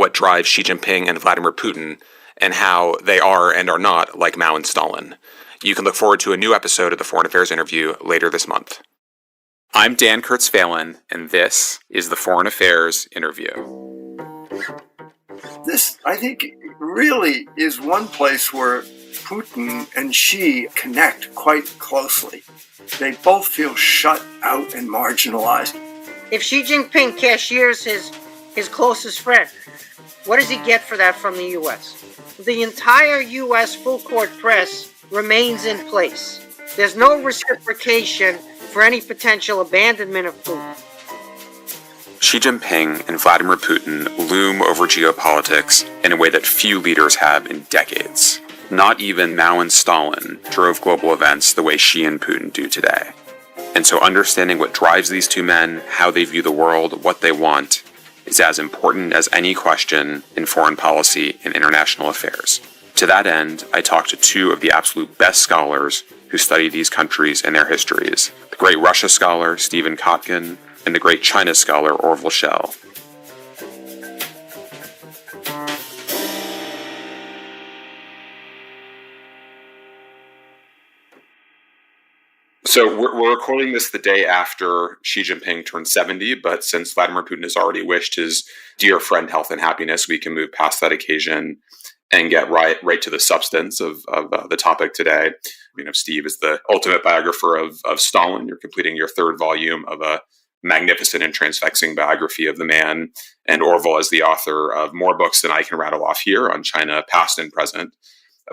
what drives Xi Jinping and Vladimir Putin and how they are and are not like Mao and Stalin. You can look forward to a new episode of the Foreign Affairs Interview later this month. I'm Dan Kurtz-Phelan, and this is the Foreign Affairs Interview. This, I think, really is one place where Putin and Xi connect quite closely. They both feel shut out and marginalized. If Xi Jinping cashiers his closest friend, what does he get for that from the U.S.? The entire U.S. full-court press remains in place. There's no reciprocation for any potential abandonment of Putin. Xi Jinping and Vladimir Putin loom over geopolitics in a way that few leaders have in decades. Not even Mao and Stalin drove global events the way Xi and Putin do today. And so understanding what drives these two men, how they view the world, what they want, is as important as any question in foreign policy and international affairs. To that end, I talked to two of the absolute best scholars who study these countries and their histories, the great Russia scholar Stephen Kotkin and the great China scholar Orville Schell. So we're recording this the day after Xi Jinping turned 70, but since Vladimir Putin has already wished his dear friend health and happiness, we can move past that occasion and get right to the substance of the topic today. Steve is the ultimate biographer of Stalin. You're completing your third volume of a magnificent and transfixing biography of the man, and Orville is the author of more books than I can rattle off here on China, past and present.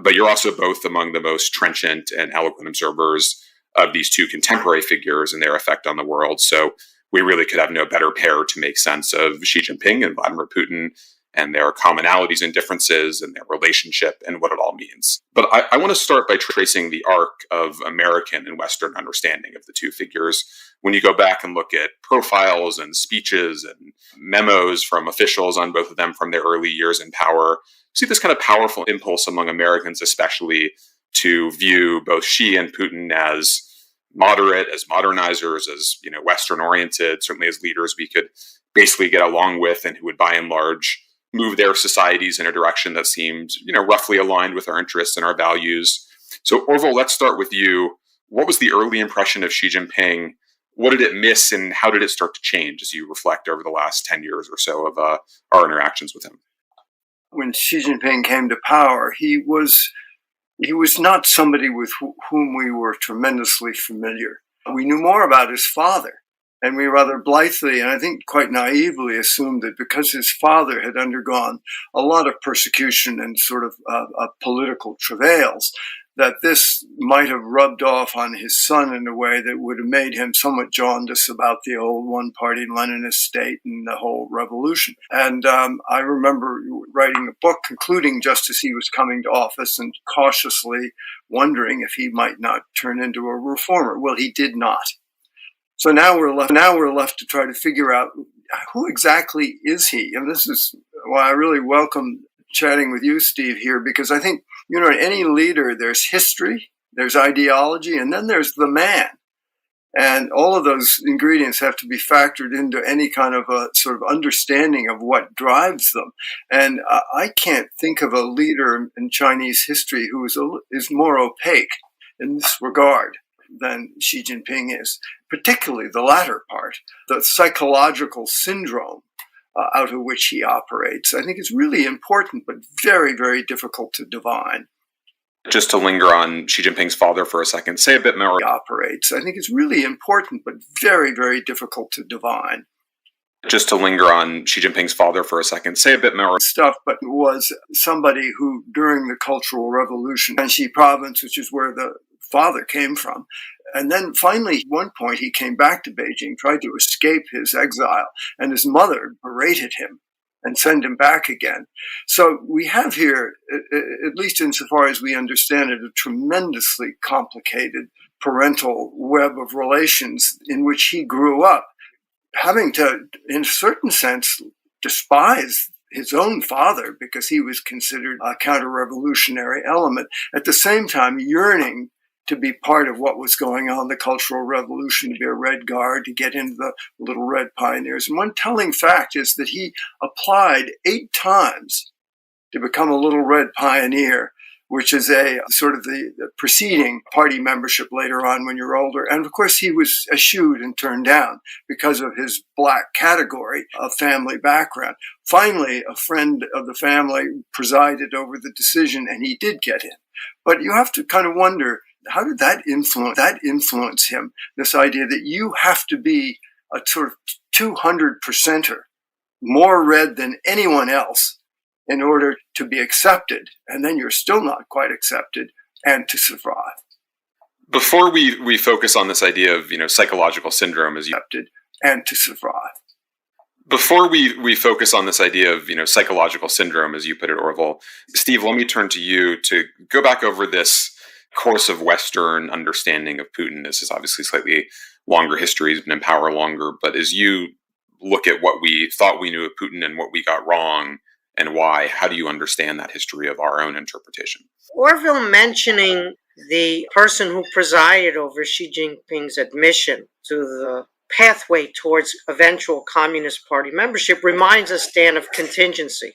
But you're also both among the most trenchant and eloquent observers of these two contemporary figures and their effect on the world. So we really could have no better pair to make sense of Xi Jinping and Vladimir Putin and their commonalities and differences and their relationship and what it all means. But I want to start by tracing the arc of American and Western understanding of the two figures. When you go back and look at profiles and speeches and memos from officials on both of them from their early years in power, see this kind of powerful impulse among Americans especially to view both Xi and Putin as moderate, as modernizers, as Western-oriented, certainly as leaders we could basically get along with and who would by and large move their societies in a direction that seemed roughly aligned with our interests and our values. So Orville, let's start with you. What was the early impression of Xi Jinping? What did it miss and how did it start to change as you reflect over the last 10 years or so of our interactions with him? When Xi Jinping came to power, he was not somebody with whom we were tremendously familiar. We knew more about his father, and we rather blithely, and I think quite naively, assumed that because his father had undergone a lot of persecution and sort of political travails, that this might have rubbed off on his son in a way that would have made him somewhat jaundiced about the old one-party Leninist state and the whole revolution. And I remember writing a book concluding just as he was coming to office and cautiously wondering if he might not turn into a reformer. Well, he did not. So now we're left to try to figure out who exactly is he? And this is why I really welcome chatting with you, Steve, here, because I think, in any leader, there's history, there's ideology, and then there's the man. And all of those ingredients have to be factored into any kind of a sort of understanding of what drives them. And I can't think of a leader in Chinese history who is more opaque in this regard than Xi Jinping is, particularly the latter part, the psychological syndrome out of which he operates. I think it's really important, but very, very difficult to divine. Just to linger on Xi Jinping's father for a second, say a bit more. He operates. I think it's really important, but very, very difficult to divine. Just to linger on Xi Jinping's father for a second, say a bit more. Stuff, but was somebody who, during the Cultural Revolution, Anxi province, which is where the father came from, and then finally, at one point, he came back to Beijing, tried to escape his exile, and his mother berated him and sent him back again. So we have here, at least insofar as we understand it, a tremendously complicated parental web of relations in which he grew up, having to, in a certain sense, despise his own father because he was considered a counter-revolutionary element, at the same time yearning to be part of what was going on, the Cultural Revolution, to be a Red Guard, to get into the Little Red Pioneers. And one telling fact is that he applied 8 times to become a Little Red Pioneer, which is a sort of the preceding party membership later on when you're older. And of course, he was eschewed and turned down because of his black category of family background. Finally, a friend of the family presided over the decision and he did get in. But you have to kind of wonder, how did that influence him? This idea that you have to be a sort of 200%er, more red than anyone else, in order to be accepted, and then you're still not quite accepted, and to survive. Before we focus on this idea of psychological syndrome, as you accepted, and to survive. Before we focus on this idea of psychological syndrome, as you put it, Orville, Steve, let me turn to you to go back over this course of Western understanding of Putin. This is obviously slightly longer history, he's been in power longer, but as you look at what we thought we knew of Putin and what we got wrong, and why? How do you understand that history of our own interpretation? Orville mentioning the person who presided over Xi Jinping's admission to the pathway towards eventual Communist Party membership reminds us, Dan, of contingency.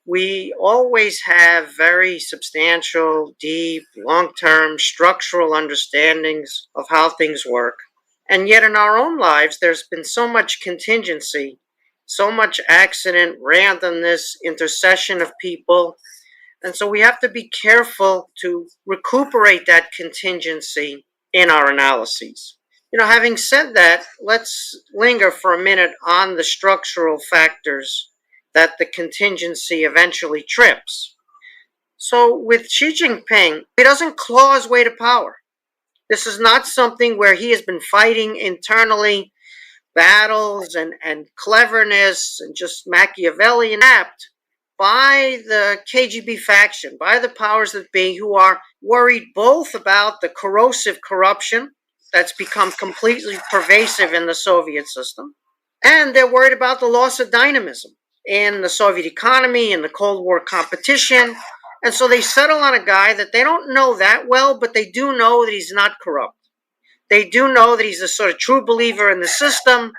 We always have very substantial, deep, long-term structural understandings of how things work. And yet in our own lives, there's been so much contingency, so much accident, randomness, intercession of people. And so we have to be careful to recuperate that contingency in our analyses. Having said that, let's linger for a minute on the structural factors that the contingency eventually trips. So with Xi Jinping, he doesn't claw his way to power. This is not something where he has been fighting internally battles and cleverness and just Machiavellian apt by the KGB faction, by the powers that be, who are worried both about the corrosive corruption that's become completely pervasive in the Soviet system, and they're worried about the loss of dynamism in the Soviet economy, in the Cold War competition. And so they settle on a guy that they don't know that well, but they do know that he's not corrupt. They do know that he's a sort of true believer in the system,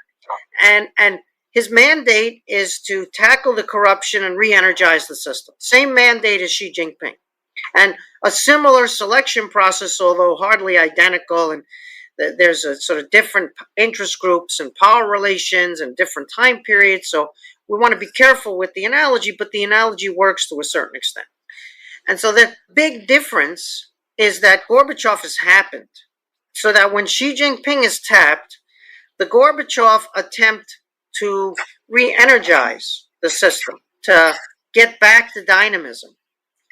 and his mandate is to tackle the corruption and re-energize the system. Same mandate as Xi Jinping. And a similar selection process, although hardly identical, and there's a sort of different interest groups and power relations and different time periods. So we want to be careful with the analogy, but the analogy works to a certain extent. And so the big difference is that Gorbachev has happened, so that when Xi Jinping is tapped, the Gorbachev attempt to re-energize the system, to get back to dynamism,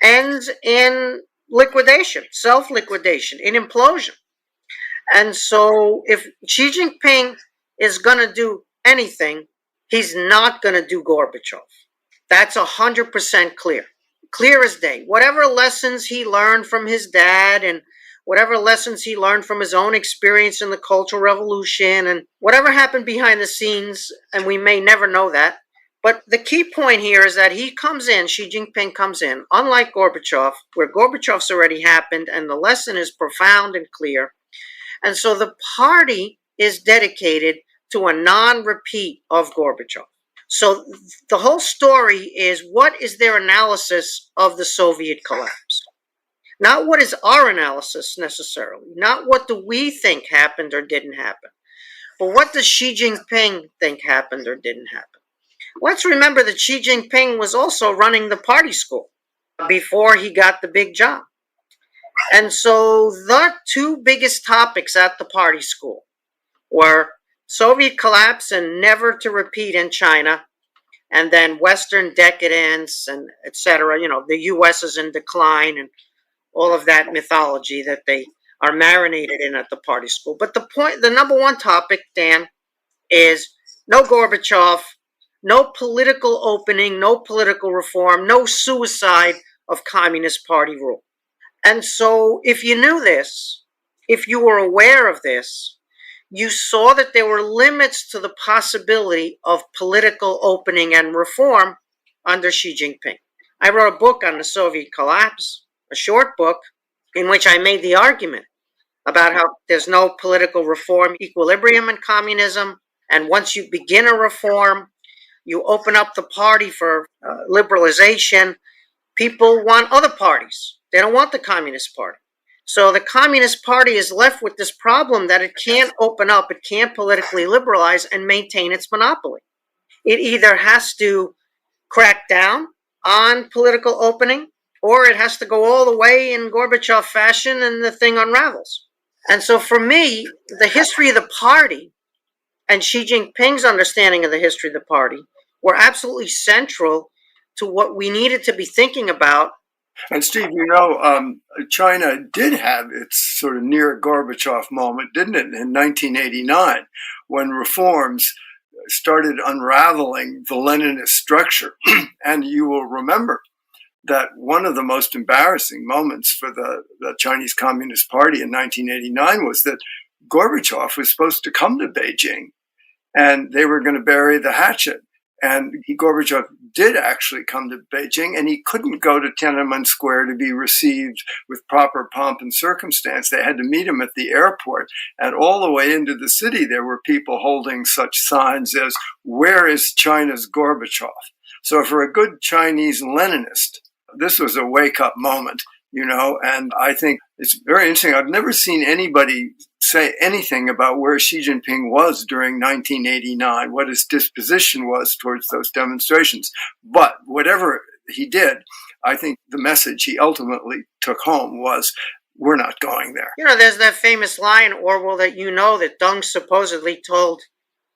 ends in liquidation, self-liquidation, in implosion. And so if Xi Jinping is going to do anything, he's not going to do Gorbachev. That's 100% clear. Clear as day. Whatever lessons he learned from his dad and whatever lessons he learned from his own experience in the Cultural Revolution and whatever happened behind the scenes, and we may never know that. But the key point here is that he comes in, Xi Jinping comes in, unlike Gorbachev, where Gorbachev's already happened, and the lesson is profound and clear. And so the party is dedicated to a non-repeat of Gorbachev. So the whole story is, what is their analysis of the Soviet collapse? Not what is our analysis necessarily, not what do we think happened or didn't happen, but what does Xi Jinping think happened or didn't happen? Let's remember that Xi Jinping was also running the party school before he got the big job. And so the two biggest topics at the party school were Soviet collapse and never to repeat in China, and then Western decadence and etc. The U.S. is in decline and all of that mythology that they are marinated in at the party school. But the number one topic, Dan, is no Gorbachev, no political opening, no political reform, no suicide of Communist Party rule. And so if you knew this, if you were aware of this, you saw that there were limits to the possibility of political opening and reform under Xi Jinping. I wrote a book on the Soviet collapse, a short book, in which I made the argument about how there's no political reform equilibrium in communism. And once you begin a reform, you open up the party for liberalization. People want other parties. They don't want the Communist Party. So the Communist Party is left with this problem that it can't open up, it can't politically liberalize and maintain its monopoly. It either has to crack down on political opening, or it has to go all the way in Gorbachev fashion and the thing unravels. And so for me, the history of the party and Xi Jinping's understanding of the history of the party were absolutely central to what we needed to be thinking about. And Steve, China did have its sort of near Gorbachev moment, didn't it, in 1989, when reforms started unraveling the Leninist structure. And you will remember that one of the most embarrassing moments for the Chinese Communist Party in 1989 was that Gorbachev was supposed to come to Beijing and they were going to bury the hatchet. And Gorbachev did actually come to Beijing, and he couldn't go to Tiananmen Square to be received with proper pomp and circumstance. They had to meet him at the airport. And all the way into the city, there were people holding such signs as, "Where is China's Gorbachev?" So for a good Chinese Leninist, this was a wake-up moment, and I think it's very interesting. I've never seen anybody say anything about where Xi Jinping was during 1989, what his disposition was towards those demonstrations. But whatever he did, I think the message he ultimately took home was, we're not going there. There's that famous line, Orwell, that that Deng supposedly told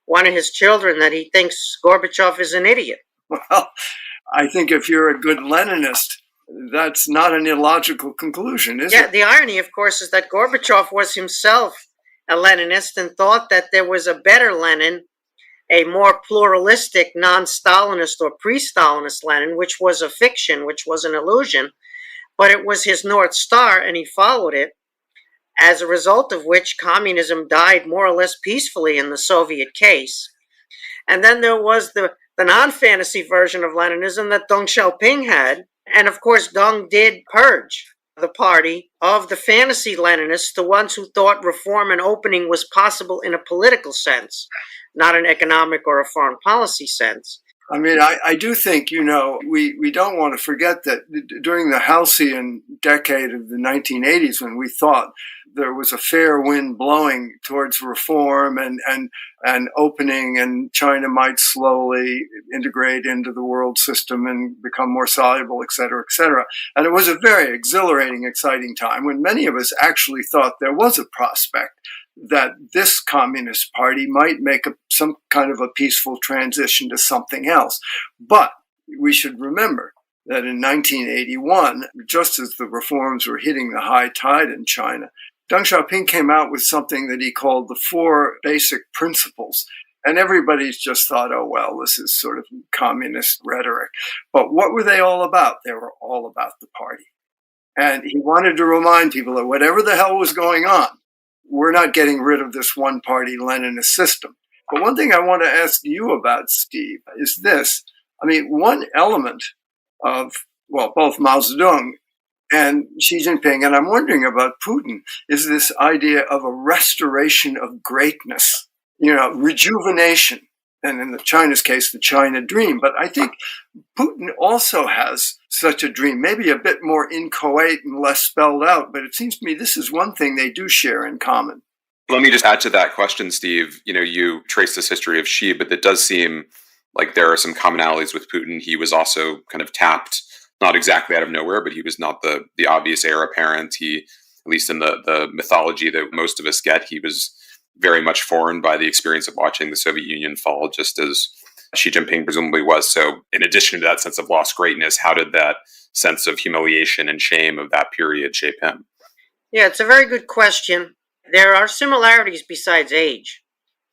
one of his children that he thinks Gorbachev is an idiot. Well, I think if you're a good Leninist, that's not an illogical conclusion, is it? Yeah, the irony, of course, is that Gorbachev was himself a Leninist and thought that there was a better Lenin, a more pluralistic, non-Stalinist or pre-Stalinist Lenin, which was a fiction, which was an illusion, but it was his North Star, and he followed it, as a result of which communism died more or less peacefully in the Soviet case. And then there was the non-fantasy version of Leninism that Deng Xiaoping had. And of course, Deng did purge the party of the fantasy Leninists, the ones who thought reform and opening was possible in a political sense, not an economic or a foreign policy sense. I mean, I do think, we don't want to forget that during the halcyon decade of the 1980s, when we thought there was a fair wind blowing towards reform and opening, and China might slowly integrate into the world system and become more soluble, et cetera, et cetera. And it was a very exhilarating, exciting time when many of us actually thought there was a prospect that this Communist Party might make some kind of a peaceful transition to something else. But we should remember that in 1981, just as the reforms were hitting the high tide in China, Deng Xiaoping came out with something that he called the 4 basic principles. And everybody's just thought, oh, well, this is sort of communist rhetoric. But what were they all about? They were all about the party. And he wanted to remind people that whatever the hell was going on, we're not getting rid of this one-party Leninist system. But one thing I want to ask you about, Steve, is this. I mean, one element of, both Mao Zedong and Xi Jinping, and I'm wondering about Putin, is this idea of a restoration of greatness, rejuvenation, and in China's case, the China dream. But I think Putin also has such a dream, maybe a bit more inchoate and less spelled out, but it seems to me this is one thing they do share in common. Let me just add to that question, Steve. You trace this history of Xi, but it does seem like there are some commonalities with Putin. He was also kind of tapped, not exactly out of nowhere, but he was not the obvious heir apparent. He, at least in the mythology that most of us get, he was very much foreign by the experience of watching the Soviet Union fall, just as Xi Jinping presumably was. So in addition to that sense of lost greatness, how did that sense of humiliation and shame of that period shape him? Yeah, it's a very good question. There are similarities besides age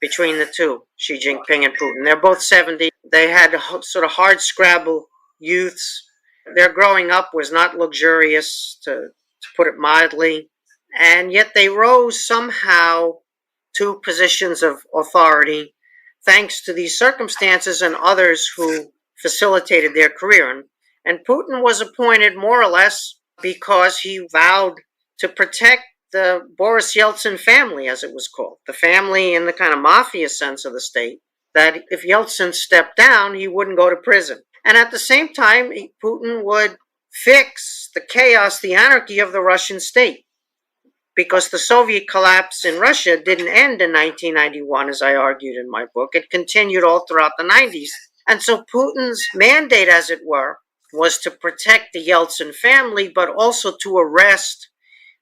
between the two, Xi Jinping and Putin. They're both 70. They had sort of hard scrabble youths. Their growing up was not luxurious, to put it mildly. And yet they rose somehow to positions of authority thanks to these circumstances and others who facilitated their career. And Putin was appointed more or less because he vowed to protect the Boris Yeltsin family, as it was called, the family in the kind of mafia sense of the state, that if Yeltsin stepped down, he wouldn't go to prison. And at the same time, Putin would fix the chaos, the anarchy of the Russian state. Because the Soviet collapse in Russia didn't end in 1991, as I argued in my book. It continued all throughout the 90s. And so Putin's mandate, as it were, was to protect the Yeltsin family, but also to arrest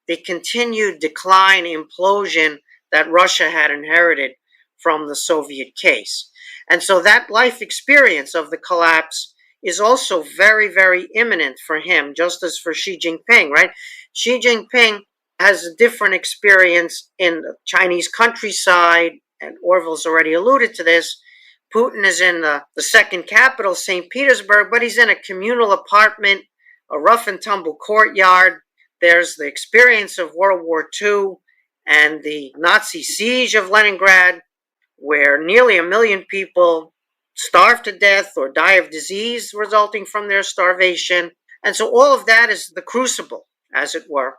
the continued decline, implosion that Russia had inherited from the Soviet case. And so that life experience of the collapse is also very, very imminent for him, just as for Xi Jinping, right? Xi Jinping has a different experience in the Chinese countryside, and Orville's already alluded to this. Putin is in the second capital, St. Petersburg, but he's in a communal apartment, a rough and tumble courtyard. There's the experience of World War II and the Nazi siege of Leningrad, where nearly 1 million people starve to death or die of disease resulting from their starvation. And so all of that is the crucible, as it were,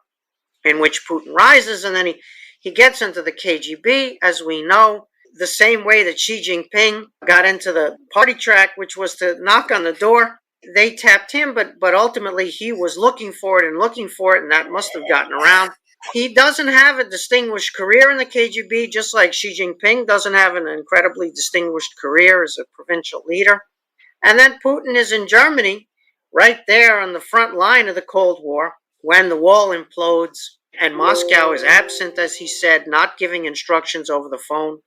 in which Putin rises, and then he gets into the KGB, as we know, the same way that Xi Jinping got into the party track, which was to knock on the door. They tapped him, but ultimately he was looking for it, and that must have gotten around. He doesn't have a distinguished career in the KGB, just like Xi Jinping doesn't have an incredibly distinguished career as a provincial leader. And then Putin is in Germany, right there on the front line of the Cold War, when the wall implodes and Moscow is absent, as he said, not giving instructions over the phone.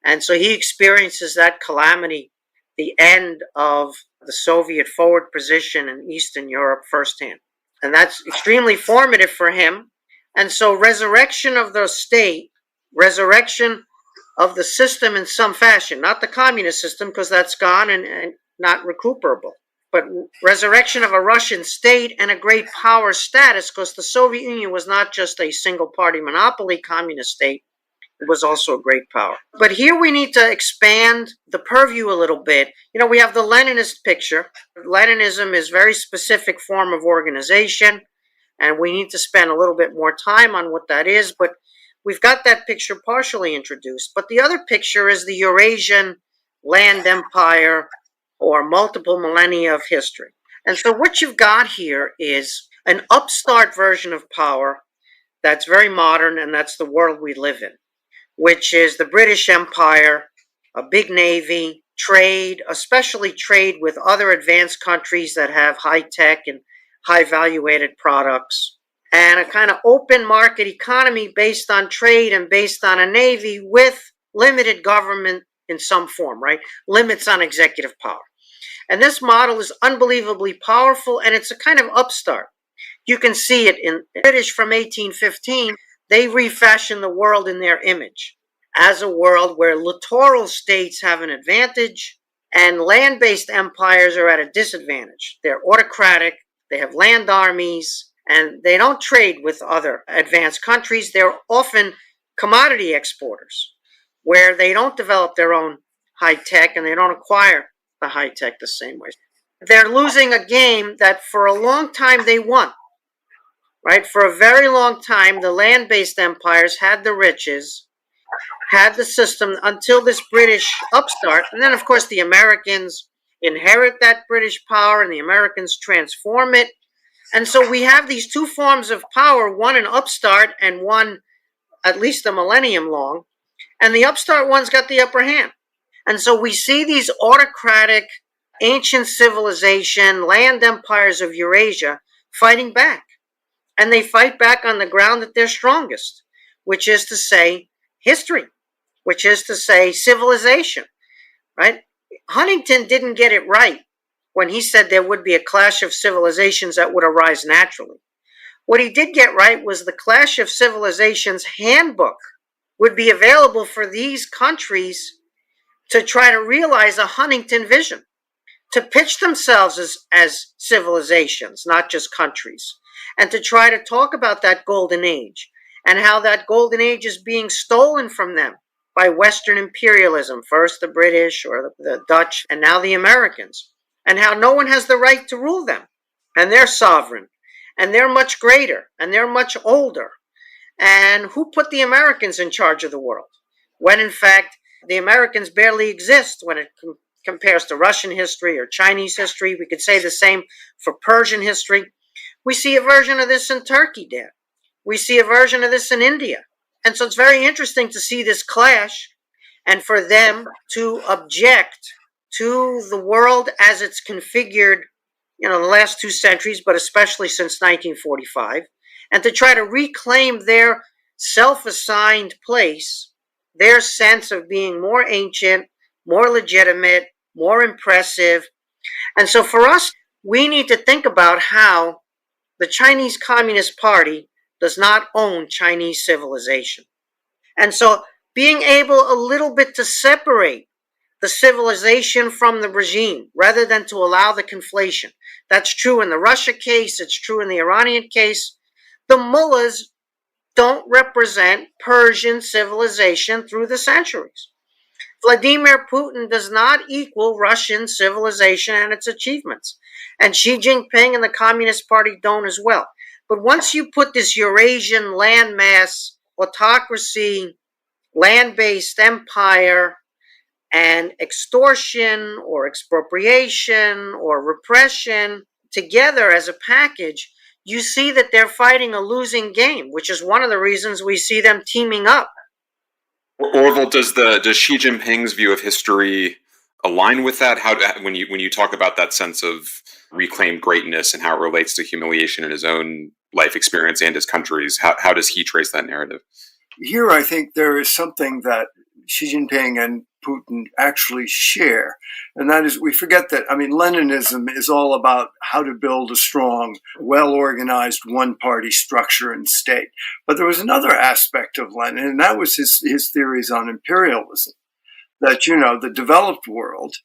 And so he experiences that calamity, the end of the Soviet forward position in Eastern Europe firsthand. And that's extremely formative for him. And so resurrection of the state, resurrection of the system in some fashion, not the communist system, because that's gone and not recuperable, but resurrection of a Russian state and a great power status, because the Soviet Union was not just a single party monopoly communist state, it was also a great power. But here we need to expand the purview a little bit. You know, we have the Leninist picture. Leninism is a very specific form of organization, and we need to spend a little bit more time on what that is, but we've got that picture partially introduced. But the other picture is the Eurasian land empire, or multiple millennia of history. And so what you've got here is an upstart version of power that's very modern, and that's the world we live in, which is the British Empire, a big navy, trade, especially trade with other advanced countries that have high tech and high valuated products, and a kind of open market economy based on trade and based on a navy with limited government in some form, right? Limits on executive power. And this model is unbelievably powerful, and it's a kind of upstart. You can see it in British from 1815. They refashion the world in their image as a world where littoral states have an advantage and land-based empires are at a disadvantage. They're autocratic, they have land armies, and they don't trade with other advanced countries. They're often commodity exporters, where they don't develop their own high tech and they don't acquire the high tech the same way. They're losing a game that for a long time they won, right? For a very long time, the land-based empires had the riches, had the system until this British upstart. And then, of course, the Americans inherit that British power and the Americans transform it. And so we have these two forms of power, one an upstart and one at least a millennium long. And the upstart one's got the upper hand. And so we see these autocratic, ancient civilization, land empires of Eurasia fighting back. And they fight back on the ground that they're strongest, which is to say history, which is to say civilization, right? Huntington didn't get it right when he said there would be a clash of civilizations that would arise naturally. What he did get right was the Clash of Civilizations handbook would be available for these countries to try to realize a Huntington vision, to pitch themselves as civilizations, not just countries, and to try to talk about that golden age and how that golden age is being stolen from them by Western imperialism, first the British or the Dutch, and now the Americans, and how no one has the right to rule them, and they're sovereign, and they're much greater, and they're much older, And who put the Americans in charge of the world? When in fact, the Americans barely exist when it compares to Russian history or Chinese history. We could say the same for Persian history. We see a version of this in Turkey, Dan. We see a version of this in India. And so it's very interesting to see this clash and for them to object to the world as it's configured, the last 2 centuries, but especially since 1945, and to try to reclaim their self-assigned place, their sense of being more ancient, more legitimate, more impressive. And so for us, we need to think about how the Chinese Communist Party does not own Chinese civilization. And so being able a little bit to separate the civilization from the regime rather than to allow the conflation. That's true in the Russia case. It's true in the Iranian case. The mullahs don't represent Persian civilization through the centuries. Vladimir Putin does not equal Russian civilization and its achievements. And Xi Jinping and the Communist Party don't as well. But once you put this Eurasian landmass autocracy, land-based empire, and extortion or expropriation or repression together as a package, you see that they're fighting a losing game, which is one of the reasons we see them teaming up. Orville, does Xi Jinping's view of history align with that? When you talk about that sense of reclaimed greatness and how it relates to humiliation in his own life experience and his country's, how does he trace that narrative? Here, I think there is something that Xi Jinping and Putin actually share. And that is, we forget that, Leninism is all about how to build a strong, well-organized one-party structure and state. But there was another aspect of Lenin, and that was his theories on imperialism. That, the developed world,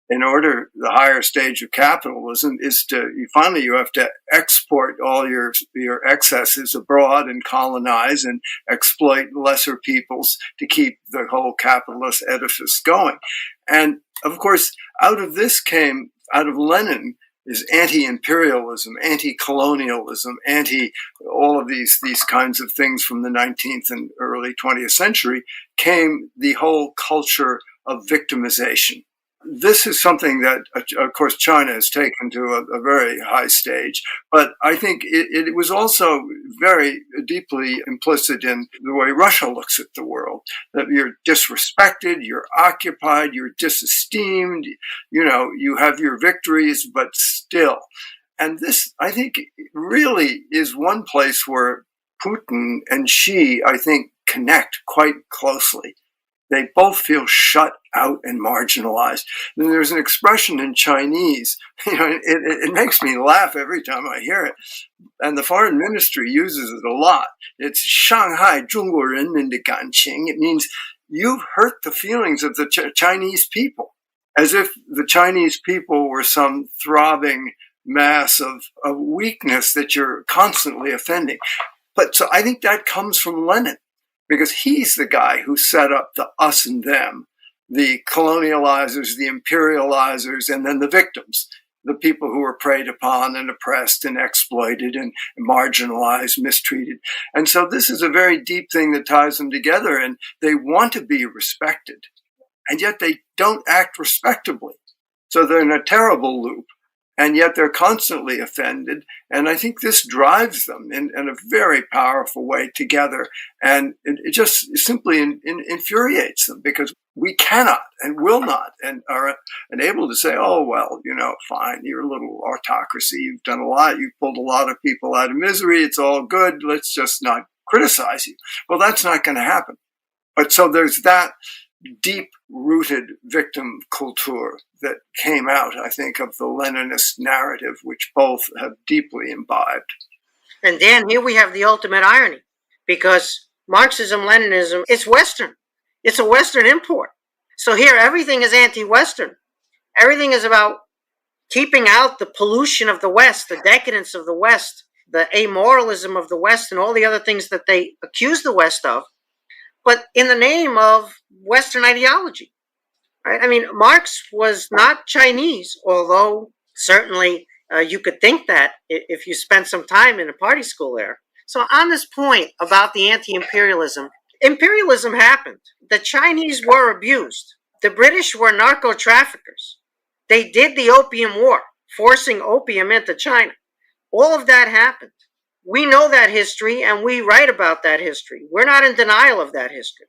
in order, the higher stage of capitalism is you have to export all your excesses abroad and colonize and exploit lesser peoples to keep the whole capitalist edifice going. And of course, out of Lenin is anti-imperialism, anti-colonialism, all of these kinds of things from the 19th and early 20th century came the whole culture of victimization. This is something that, of course, China has taken to a very high stage. But I think it was also very deeply implicit in the way Russia looks at the world, that you're disrespected, you're occupied, you're disesteemed, you have your victories, but still. And this, I think, really is one place where Putin and Xi, I think, connect quite closely. They both feel shut out and marginalized. And there's an expression in Chinese, it makes me laugh every time I hear it. And the foreign ministry uses it a lot. It's Shanghai 中国人民的感情. It means you've hurt the feelings of the Chinese people, as if the Chinese people were some throbbing mass of weakness that you're constantly offending. But so I think that comes from Lenin, because he's the guy who set up the us and them, the colonializers, the imperializers, and then the victims, the people who were preyed upon and oppressed and exploited and marginalized, mistreated. And so this is a very deep thing that ties them together, and they want to be respected, and yet they don't act respectably. So they're in a terrible loop, and yet they're constantly offended. And I think this drives them in a very powerful way together. And it just simply infuriates them, because we cannot and will not and are unable to say, oh, well, fine, you're a little autocracy. You've done a lot. You've pulled a lot of people out of misery. It's all good. Let's just not criticize you. Well, that's not going to happen. But so there's that deep-rooted victim culture that came out, I think, of the Leninist narrative, which both have deeply imbibed. And Dan, here we have the ultimate irony, because Marxism-Leninism, it's Western. It's a Western import. So here everything is anti-Western. Everything is about keeping out the pollution of the West, the decadence of the West, the amoralism of the West, and all the other things that they accuse the West of, but in the name of Western ideology. Right? Marx was not Chinese, although certainly you could think that if you spent some time in a party school there. So on this point about the anti-imperialism, imperialism happened. The Chinese were abused. The British were narco-traffickers. They did the Opium War, forcing opium into China. All of that happened. We know that history and we write about that history. We're not in denial of that history.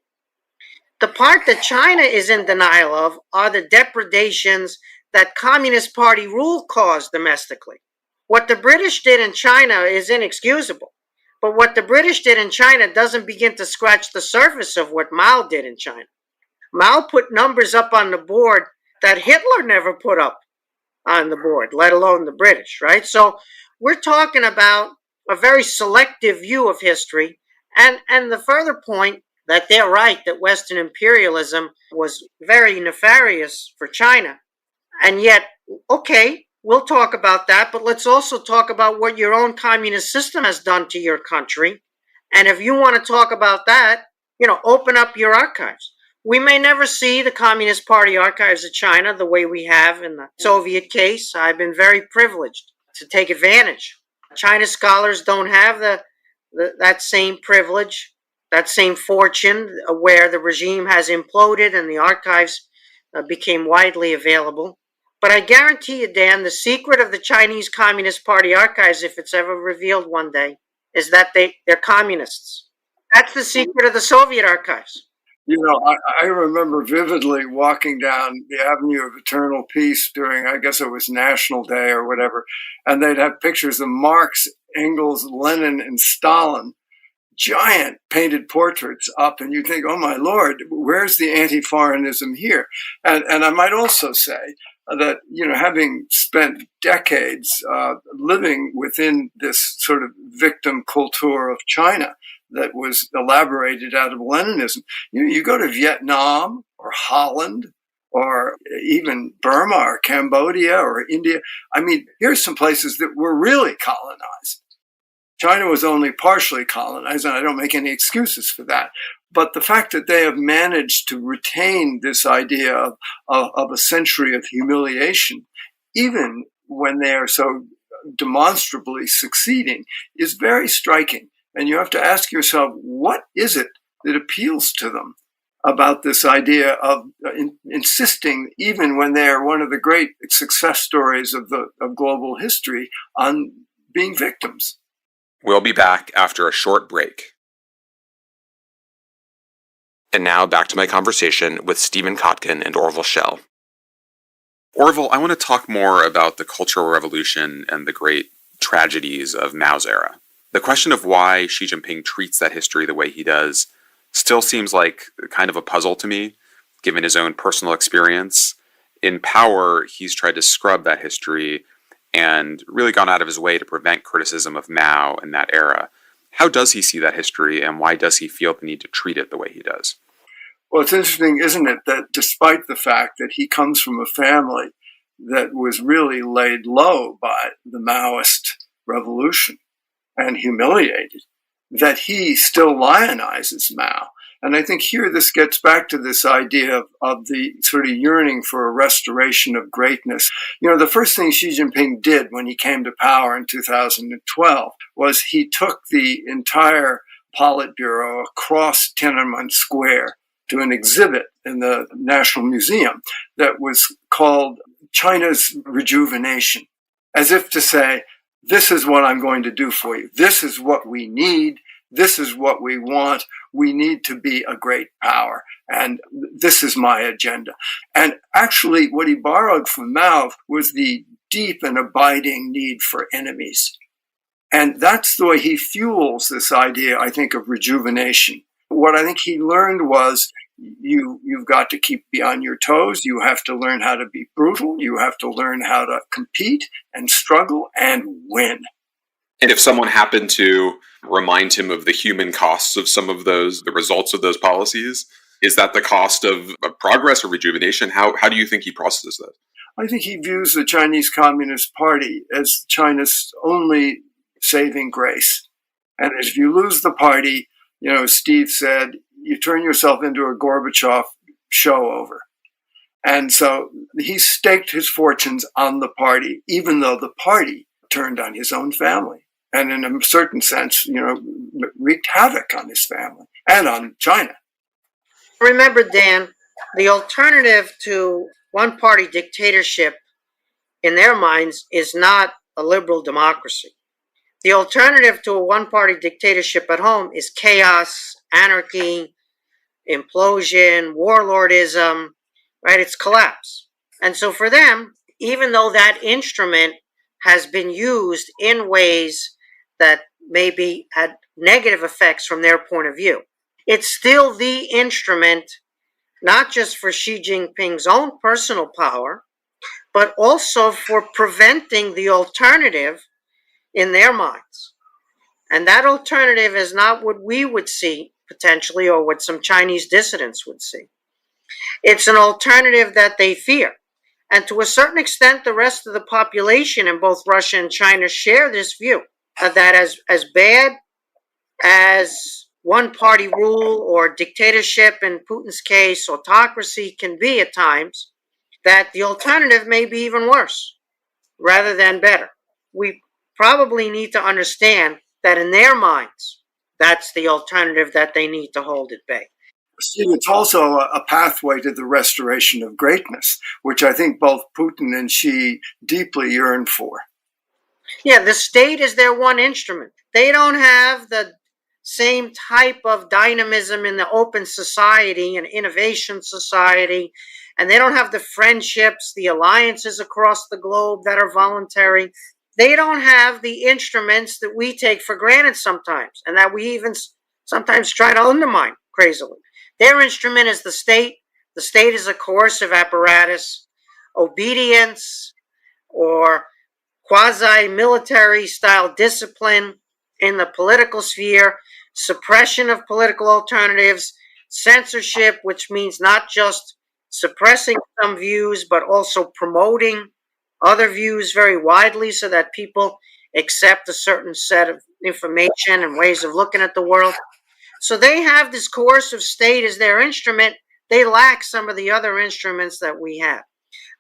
The part that China is in denial of are the depredations that Communist Party rule caused domestically. What the British did in China is inexcusable. But what the British did in China doesn't begin to scratch the surface of what Mao did in China. Mao put numbers up on the board that Hitler never put up on the board, let alone the British, right? So we're talking about a very selective view of history. And the further point that they're right that Western imperialism was very nefarious for China. And yet, okay, we'll talk about that, but let's also talk about what your own communist system has done to your country. And if you want to talk about that, open up your archives. We may never see the Communist Party archives of China the way we have in the Soviet case. I've been very privileged to take advantage. China scholars don't have that same privilege, that same fortune, where the regime has imploded and the archives became widely available. But I guarantee you, Dan, the secret of the Chinese Communist Party archives, if it's ever revealed one day, is that they're communists. That's the secret of the Soviet archives. I remember vividly walking down the Avenue of Eternal Peace during, I guess it was National Day or whatever, and they'd have pictures of Marx, Engels, Lenin, and Stalin, giant painted portraits up, and you think, oh my Lord, where's the anti-foreignism here? And I might also say that, having spent decades living within this sort of victim culture of China that was elaborated out of Leninism, you go to Vietnam or Holland or even Burma or Cambodia or India. I mean, here's some places that were really colonized. China was only partially colonized, and I don't make any excuses for that. But the fact that they have managed to retain this idea of a century of humiliation, even when they are so demonstrably succeeding, is very striking. And you have to ask yourself, what is it that appeals to them about this idea of insisting, even when they are one of the great success stories of global history, on being victims? We'll be back after a short break. And now back to my conversation with Stephen Kotkin and Orville Schell. Orville, I want to talk more about the Cultural Revolution and the great tragedies of Mao's era. The question of why Xi Jinping treats that history the way he does still seems like kind of a puzzle to me, given his own personal experience. In power, he's tried to scrub that history and really gone out of his way to prevent criticism of Mao in that era. How does he see that history, and why does he feel the need to treat it the way he does? Well, it's interesting, isn't it, that despite the fact that he comes from a family that was really laid low by the Maoist revolution and humiliated, that he still lionizes Mao. And I think here this gets back to this idea of the sort of yearning for a restoration of greatness. The first thing Xi Jinping did when he came to power in 2012 was he took the entire Politburo across Tiananmen Square to an exhibit in the National Museum that was called China's Rejuvenation, as if to say, this is what I'm going to do for you. This is what we need. This is what we want. We need to be a great power. And this is my agenda. And actually, what he borrowed from Mao was the deep and abiding need for enemies. And that's the way he fuels this idea, I think, of rejuvenation. What I think he learned was you've got to keep on your toes. You have to learn how to be brutal. You have to learn how to compete and struggle and win. And if someone happened to remind him of the human costs of some of those, the results of those policies, is that the cost of progress or rejuvenation? How do you think he processes that? I think he views the Chinese Communist Party as China's only saving grace. And if you lose the party, as Steve said, you turn yourself into a Gorbachev show over. And so he staked his fortunes on the party, even though the party turned on his own family. and in a certain sense, wreaked havoc on his family and on China. Remember, Dan, the alternative to one-party dictatorship in their minds is not a liberal democracy. The alternative to a one-party dictatorship at home is chaos, anarchy, implosion, warlordism, right? It's collapse. And so for them, even though that instrument has been used in ways that maybe had negative effects from their point of view, it's still the instrument, not just for Xi Jinping's own personal power, but also for preventing the alternative in their minds. And that alternative is not what we would see potentially, or what some Chinese dissidents would see. It's an alternative that they fear. And to a certain extent, the rest of the population in both Russia and China share this view, that as bad as one-party rule or dictatorship, in Putin's case, autocracy can be at times, that the alternative may be even worse rather than better. We probably need to understand that in their minds, that's the alternative that they need to hold at bay. Steve, it's also a pathway to the restoration of greatness, which I think both Putin and Xi deeply yearn for. Yeah, the state is their one instrument. They don't have the same type of dynamism in the open society and innovation society, and they don't have the friendships, the alliances across the globe that are voluntary. They don't have the instruments that we take for granted sometimes, and that we even sometimes try to undermine crazily. Their instrument is the state. The state is a coercive apparatus. Obedience or quasi-military style discipline in the political sphere, suppression of political alternatives, censorship, which means not just suppressing some views, but also promoting other views very widely so that people accept a certain set of information and ways of looking at the world. So they have this coercive state as their instrument. They lack some of the other instruments that we have.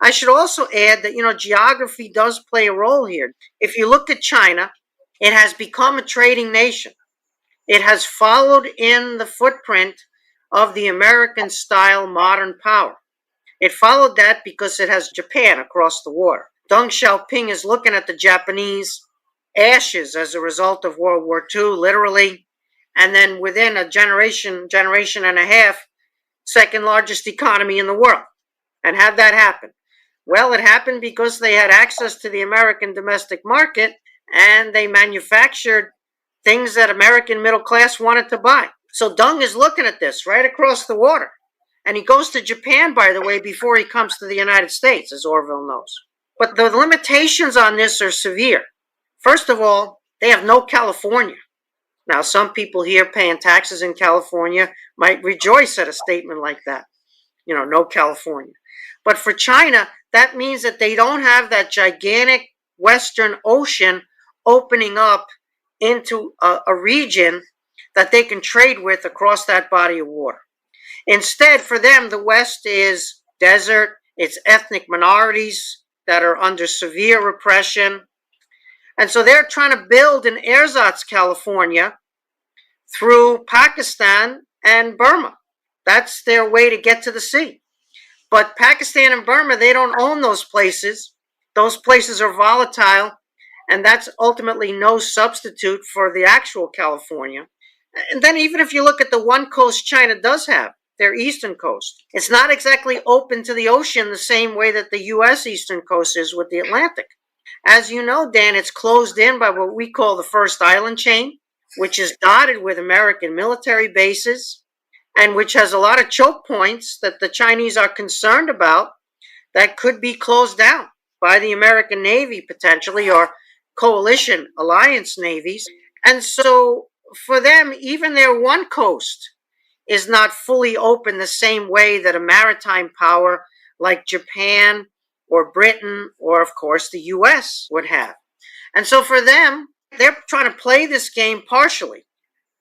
I should also add that, geography does play a role here. If you look at China, it has become a trading nation. It has followed in the footprint of the American-style modern power. It followed that because it has Japan across the water. Deng Xiaoping is looking at the Japanese ashes as a result of World War II, literally, and then within a generation and a half, second largest economy in the world. And how'd that happen? Well, it happened because they had access to the American domestic market and they manufactured things that American middle class wanted to buy. So Deng is looking at this right across the water. And he goes to Japan, by the way, before he comes to the United States, as Orville knows. But the limitations on this are severe. First of all, they have no California. Now, some people here paying taxes in California might rejoice at a statement like that. No California. But for China, that means that they don't have that gigantic Western Ocean opening up into a region that they can trade with across that body of water. Instead, for them, the West is desert. It's ethnic minorities that are under severe repression. And so they're trying to build an ersatz California through Pakistan and Burma. That's their way to get to the sea. But Pakistan and Burma, they don't own those places. Those places are volatile, and that's ultimately no substitute for the actual California. And then even if you look at the one coast China does have, their eastern coast, it's not exactly open to the ocean the same way that the U.S. eastern coast is with the Atlantic. As you know, Dan, it's closed in by what we call the first island chain, which is dotted with American military bases and which has a lot of choke points that the Chinese are concerned about that could be closed down by the American Navy potentially, or coalition alliance navies. And so for them, even their one coast is not fully open the same way that a maritime power like Japan or Britain or, of course, the U.S. would have. And so for them, they're trying to play this game partially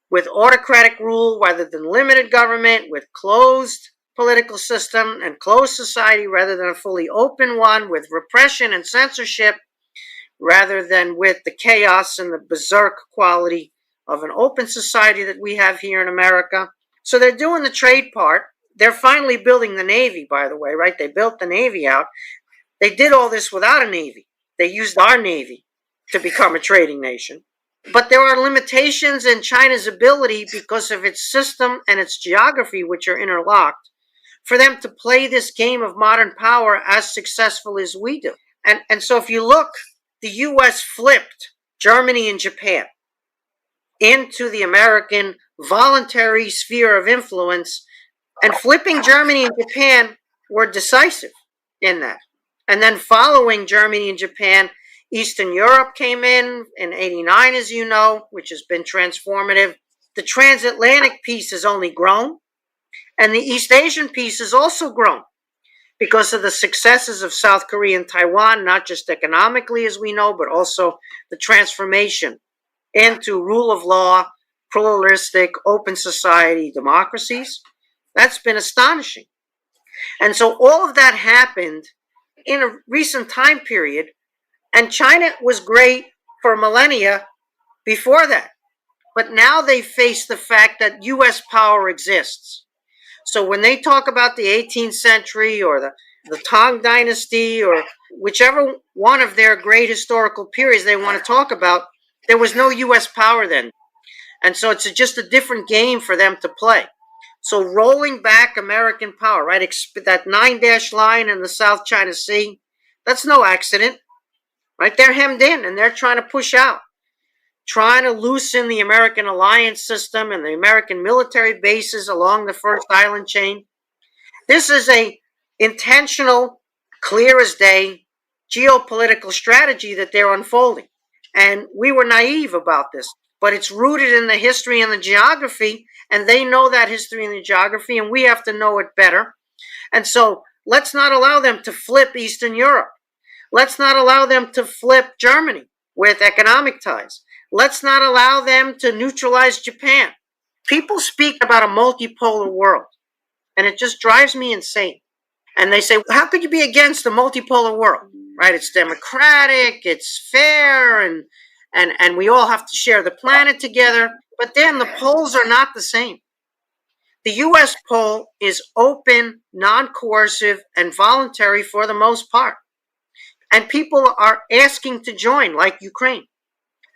with autocratic rule rather than limited government, with closed political system and closed society rather than a fully open one, with repression and censorship, rather than with the chaos and the berserk quality of an open society that we have here in America. So they're doing the trade part. They're finally building the Navy, by the way, right? They built the Navy out. They did all this without a Navy. They used our Navy to become a trading nation. But there are limitations in China's ability because of its system and its geography, which are interlocked, for them to play this game of modern power as successful as we do. And so if you look, the U.S. flipped Germany and Japan into the American voluntary sphere of influence, and flipping Germany and Japan were decisive in that. And then following Germany and Japan, Eastern Europe came in '89, as you know, which has been transformative. The transatlantic piece has only grown, and the East Asian piece has also grown because of the successes of South Korea and Taiwan, not just economically, as we know, but also the transformation into rule of law, pluralistic, open society democracies. That's been astonishing. And so all of that happened in a recent time period, and China was great for millennia before that. But now they face the fact that U.S. power exists. So when they talk about the 18th century or the Tang Dynasty or whichever one of their great historical periods they want to talk about, there was no U.S. power then. And so it's just a different game for them to play. So rolling back American power, right? That 9-dash line in the South China Sea, that's no accident, right? They're hemmed in and they're trying to push out, trying to loosen the American alliance system and the American military bases along the first island chain. This is a intentional, clear as day, geopolitical strategy that they're unfolding. And we were naive about this, but it's rooted in the history and the geography, and they know that history and the geography, and we have to know it better. And so let's not allow them to flip Eastern Europe. Let's not allow them to flip Germany with economic ties. Let's not allow them to neutralize Japan. People speak about a multipolar world, and it just drives me insane. And they say, how could you be against a multipolar world? Right? It's democratic, it's fair, and we all have to share the planet together. But then the poles are not the same. The U.S. pole is open, non-coercive, and voluntary for the most part. And people are asking to join, like Ukraine.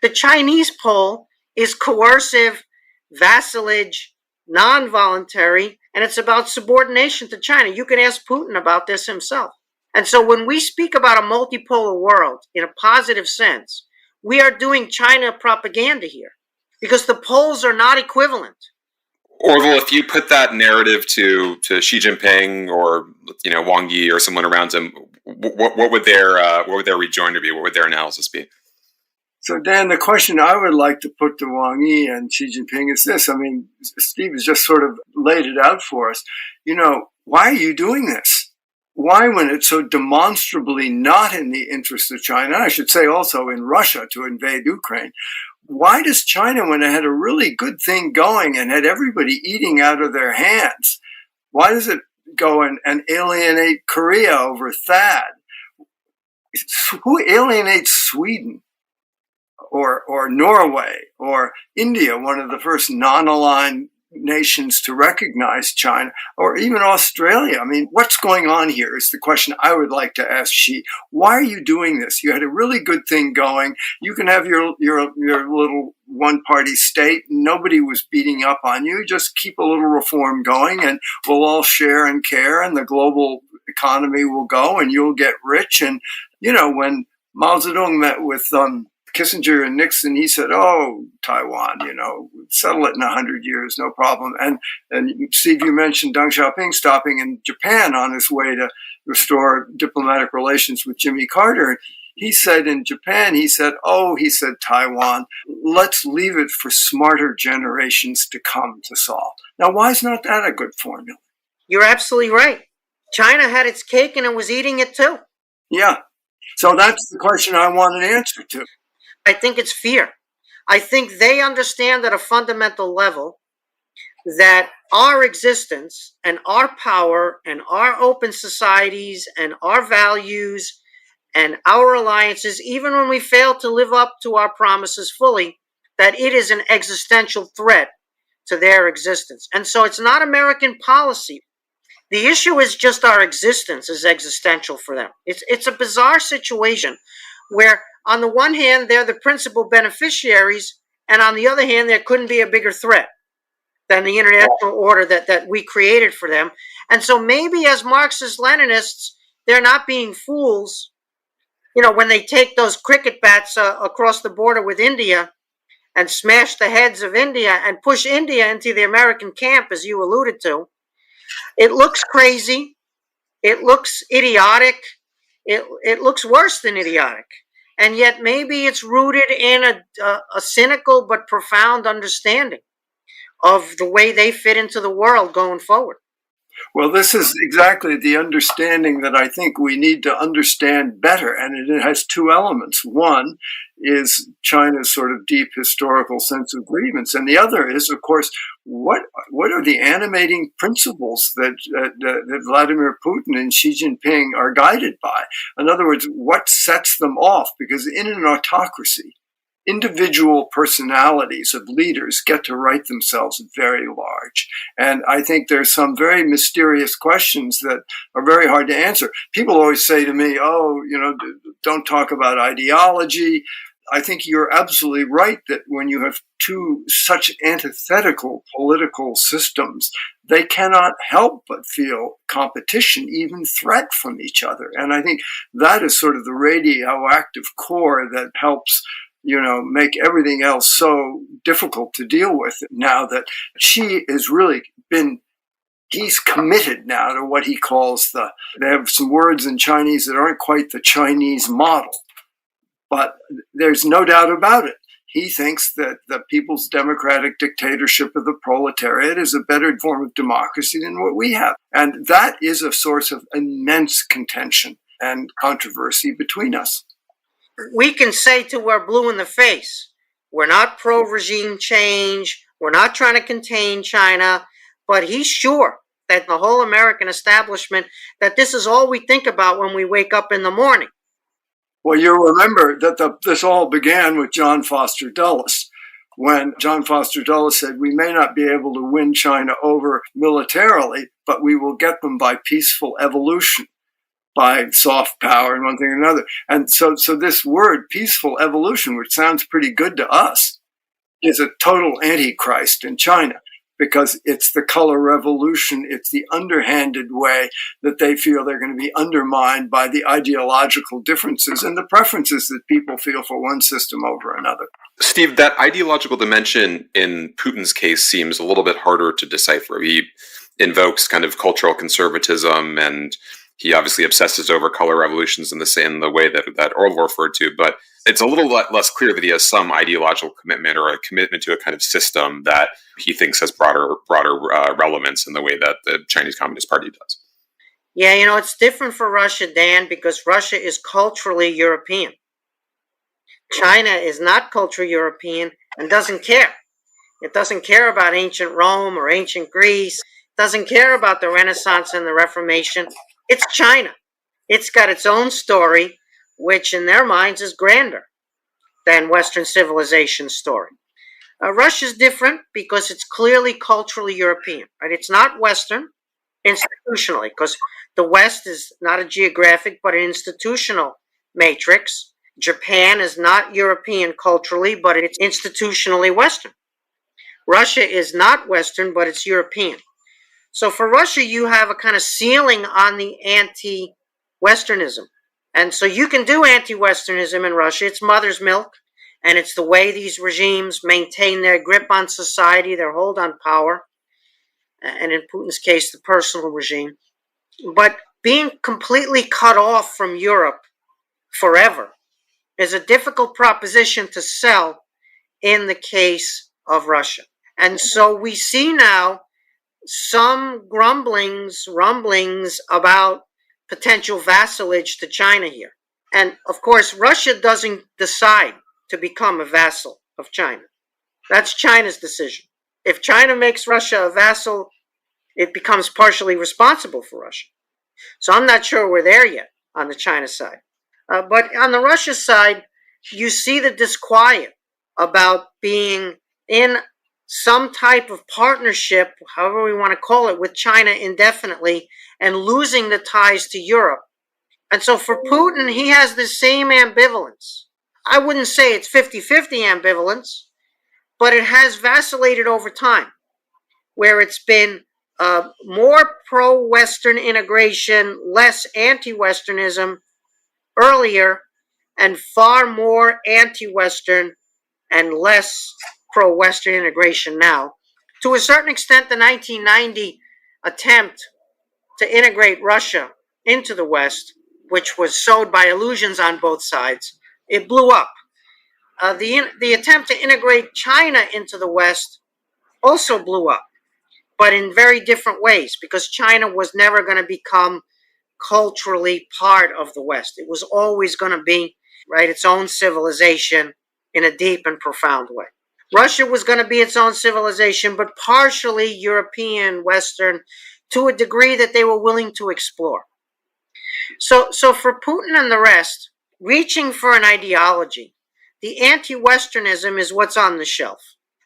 The Chinese pole is coercive, vassalage, non-voluntary, and it's about subordination to China. You can ask Putin about this himself. And so when we speak about a multipolar world in a positive sense, we are doing China propaganda here because the poles are not equivalent. Orville, if you put that narrative to Xi Jinping or Wang Yi or someone around him, what would their rejoinder be? What would their analysis be? So, Dan, the question I would like to put to Wang Yi and Xi Jinping is this. I mean, Steve has just sort of laid it out for us. Why are you doing this? Why, when it's so demonstrably not in the interest of China, I should say also in Russia to invade Ukraine, why does China, when it had a really good thing going and had everybody eating out of their hands, why does it go and alienate Korea over THAAD? Who alienates Sweden? Or Norway, or India, one of the first non-aligned nations to recognize China, or even Australia. I mean, what's going on here is the question I would like to ask Xi. Why are you doing this? You had a really good thing going. You can have your little one-party state. Nobody was beating up on you. Just keep a little reform going, and we'll all share and care, and the global economy will go, and you'll get rich. And, when Mao Zedong met with Kissinger and Nixon, he said, oh, Taiwan, settle it in 100 years, no problem. And Steve, you mentioned Deng Xiaoping stopping in Japan on his way to restore diplomatic relations with Jimmy Carter. He said in Japan, he said, Taiwan, let's leave it for smarter generations to come to solve. Now, why is not that a good formula? You're absolutely right. China had its cake and it was eating it too. Yeah. So that's the question I want an answer to. I think it's fear. I think they understand at a fundamental level that our existence and our power and our open societies and our values and our alliances, even when we fail to live up to our promises fully, that it is an existential threat to their existence. And so it's not American policy. The issue is just our existence is existential for them. It's a bizarre situation where, on the one hand, they're the principal beneficiaries, and on the other hand, there couldn't be a bigger threat than the international order that we created for them. And so maybe as Marxist-Leninists, they're not being fools, when they take those cricket bats across the border with India and smash the heads of India and push India into the American camp, as you alluded to. It looks crazy. It looks idiotic. It looks worse than idiotic. And yet maybe it's rooted in a cynical but profound understanding of the way they fit into the world going forward. Well, this is exactly the understanding that I think we need to understand better. And it has two elements. One is China's sort of deep historical sense of grievance. And the other is, of course, what are the animating principles that Vladimir Putin and Xi Jinping are guided by? In other words, what sets them off? Because in an autocracy, individual personalities of leaders get to write themselves very large. And I think there's some very mysterious questions that are very hard to answer. People always say to me, don't talk about ideology. I think you're absolutely right that when you have two such antithetical political systems, they cannot help but feel competition, even threat from each other. And I think that is sort of the radioactive core that helps make everything else so difficult to deal with now that Xi has really he's committed now to what he calls they have some words in Chinese that aren't quite the Chinese model, but there's no doubt about it. He thinks that the people's democratic dictatorship of the proletariat is a better form of democracy than what we have. And that is a source of immense contention and controversy between us. We can say till we're blue in the face, we're not pro-regime change, we're not trying to contain China, but he's sure that the whole American establishment, that this is all we think about when we wake up in the morning. Well, you'll remember that this all began with John Foster Dulles, when John Foster Dulles said, we may not be able to win China over militarily, but we will get them by peaceful evolution, by soft power and one thing or another. And so this word, peaceful evolution, which sounds pretty good to us, is a total antichrist in China, because it's the color revolution. It's the underhanded way that they feel they're going to be undermined by the ideological differences and the preferences that people feel for one system over another. Steve, that ideological dimension in Putin's case seems a little bit harder to decipher. He invokes kind of cultural conservatism, and he obviously obsesses over color revolutions in the way that Orwell referred to, but it's a little less clear that he has some ideological commitment or a commitment to a kind of system that he thinks has broader relevance in the way that the Chinese Communist Party does. Yeah, it's different for Russia, Dan, because Russia is culturally European. China is not culturally European and doesn't care. It doesn't care about ancient Rome or ancient Greece. It doesn't care about the Renaissance and the Reformation. It's China. It's got its own story, which in their minds is grander than Western civilization's story. Russia's different because it's clearly culturally European, right? It's not Western institutionally, because the West is not a geographic but an institutional matrix. Japan is not European culturally, but it's institutionally Western. Russia is not Western, but it's European. So for Russia, you have a kind of ceiling on the anti-Westernism. And so you can do anti-Westernism in Russia. It's mother's milk, and it's the way these regimes maintain their grip on society, their hold on power, and in Putin's case, the personal regime. But being completely cut off from Europe forever is a difficult proposition to sell in the case of Russia. And so we see now some rumblings about potential vassalage to China here. And of course, Russia doesn't decide to become a vassal of China. That's China's decision. If China makes Russia a vassal, it becomes partially responsible for Russia. So I'm not sure we're there yet on the China side. But on the Russia side, you see the disquiet about being in some type of partnership, however we want to call it, with China indefinitely and losing the ties to Europe. And so for Putin, he has the same ambivalence. I wouldn't say it's 50-50 ambivalence, but it has vacillated over time, where it's been more pro-Western integration, less anti-Westernism earlier, and far more anti-Western and less pro-Western integration now. To a certain extent, the 1990 attempt to integrate Russia into the West, which was sowed by illusions on both sides, it blew up. The attempt to integrate China into the West also blew up, but in very different ways, because China was never going to become culturally part of the West. It was always going to be, right, its own civilization in a deep and profound way. Russia was going to be its own civilization, but partially European, Western, to a degree that they were willing to explore. So for Putin and the rest, reaching for an ideology, the anti-Westernism is what's on the shelf.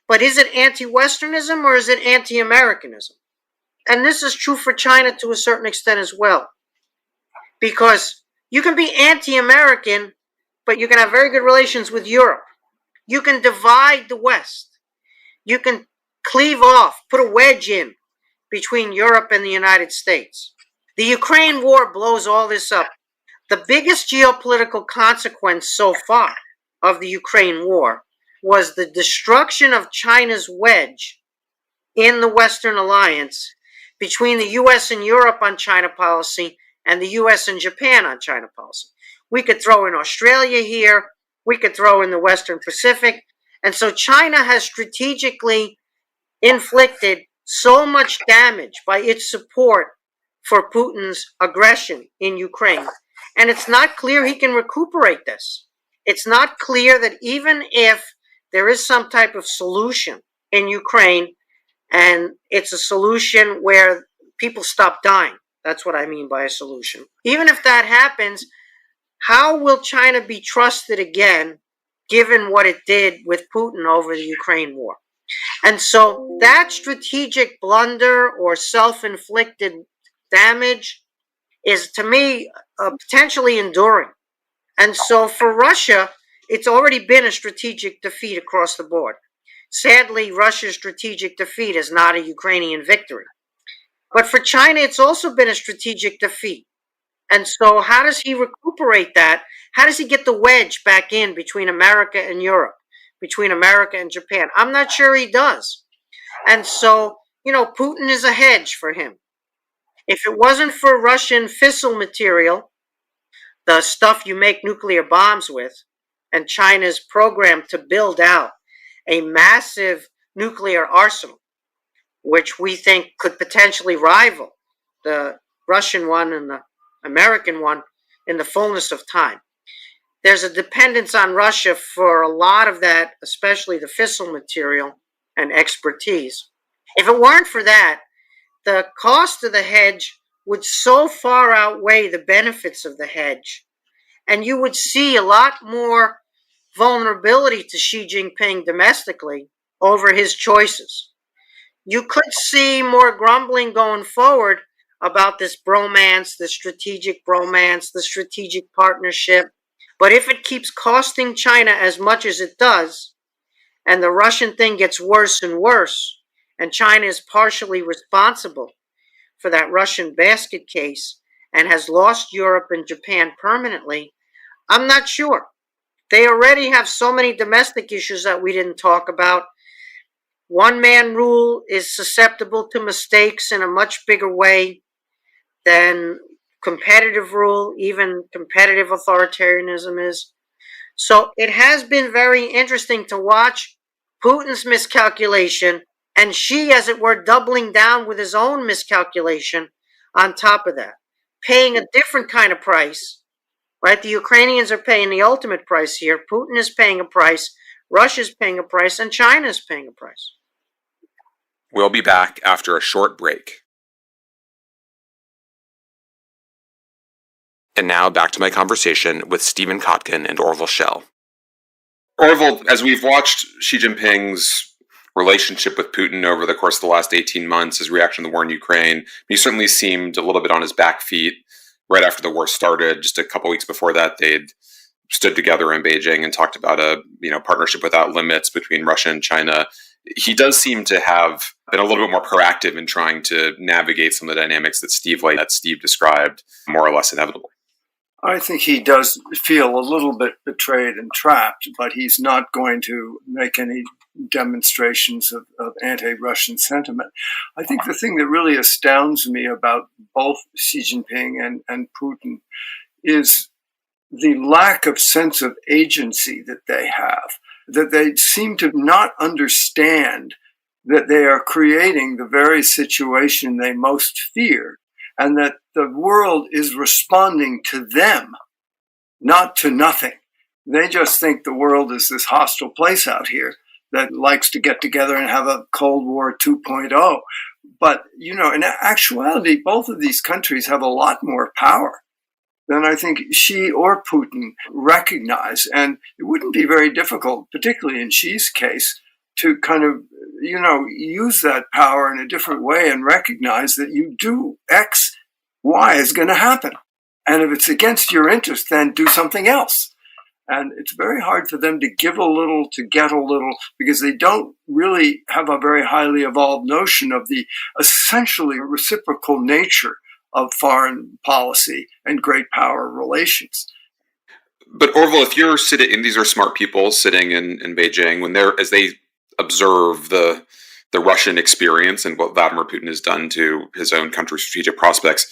But is it anti-Westernism or is it anti-Americanism? And this is true for China to a certain extent as well. Because you can be anti-American, but you can have very good relations with Europe. You can divide the West. You can cleave off, put a wedge in between Europe and the United States. The Ukraine war blows all this up. The biggest geopolitical consequence so far of the Ukraine war was the destruction of China's wedge in the Western alliance between the U.S. and Europe on China policy and the U.S. and Japan on China policy. We could throw in Australia here. We could throw in the Western Pacific. And so China has strategically inflicted so much damage by its support for Putin's aggression in Ukraine. And it's not clear he can recuperate this. It's not clear that even if there is some type of solution in Ukraine, and it's a solution where people stop dying, that's what I mean by a solution. Even if that happens, how will China be trusted again, given what it did with Putin over the Ukraine war? And so that strategic blunder or self-inflicted damage is, to me, potentially enduring. And so for Russia, it's already been a strategic defeat across the board. Sadly, Russia's strategic defeat is not a Ukrainian victory. But for China, it's also been a strategic defeat. And so how does he recuperate that? How does he get the wedge back in between America and Europe, between America and Japan? I'm not sure he does. And so, Putin is a hedge for him. If it wasn't for Russian fissile material, the stuff you make nuclear bombs with, and China's program to build out a massive nuclear arsenal, which we think could potentially rival the Russian one and the American one in the fullness of time. There's a dependence on Russia for a lot of that, especially the fissile material and expertise. If it weren't for that, the cost of the hedge would so far outweigh the benefits of the hedge, and you would see a lot more vulnerability to Xi Jinping domestically over his choices. You could see more grumbling going forward about this bromance, the strategic bromance, the strategic partnership. But if it keeps costing China as much as it does, and the Russian thing gets worse and worse, and China is partially responsible for that Russian basket case and has lost Europe and Japan permanently, I'm not sure. They already have so many domestic issues that we didn't talk about. One-man rule is susceptible to mistakes in a much bigger way than competitive rule, even competitive authoritarianism is. So it has been very interesting to watch Putin's miscalculation and Xi, as it were, doubling down with his own miscalculation on top of that, paying a different kind of price, right? The Ukrainians are paying the ultimate price here. Putin is paying a price, Russia's paying a price, and China is paying a price. We'll be back after a short break. And now back to my conversation with Stephen Kotkin and Orville Schell. Orville, as we've watched Xi Jinping's relationship with Putin over the course of the last 18 months, his reaction to the war in Ukraine, he certainly seemed a little bit on his back feet right after the war started. Just a couple weeks before that, they'd stood together in Beijing and talked about a partnership without limits between Russia and China. He does seem to have been a little bit more proactive in trying to navigate some of the dynamics that Steve described, more or less inevitable. I think he does feel a little bit betrayed and trapped, but he's not going to make any demonstrations of anti-Russian sentiment. I think the thing that really astounds me about both Xi Jinping and Putin is the lack of sense of agency that they have, that they seem to not understand that they are creating the very situation they most fear, and that the world is responding to them, not to nothing. They just think the world is this hostile place out here that likes to get together and have a Cold War 2.0. But, in actuality, both of these countries have a lot more power than I think Xi or Putin recognize. And it wouldn't be very difficult, particularly in Xi's case, to kind of, use that power in a different way and recognize that you do X, Y is going to happen. And if it's against your interest, then do something else. And it's very hard for them to give a little, to get a little, because they don't really have a very highly evolved notion of the essentially reciprocal nature of foreign policy and great power relations. But Orville, if you're sitting, and these are smart people sitting in Beijing, as they observe the Russian experience and what Vladimir Putin has done to his own country's strategic prospects,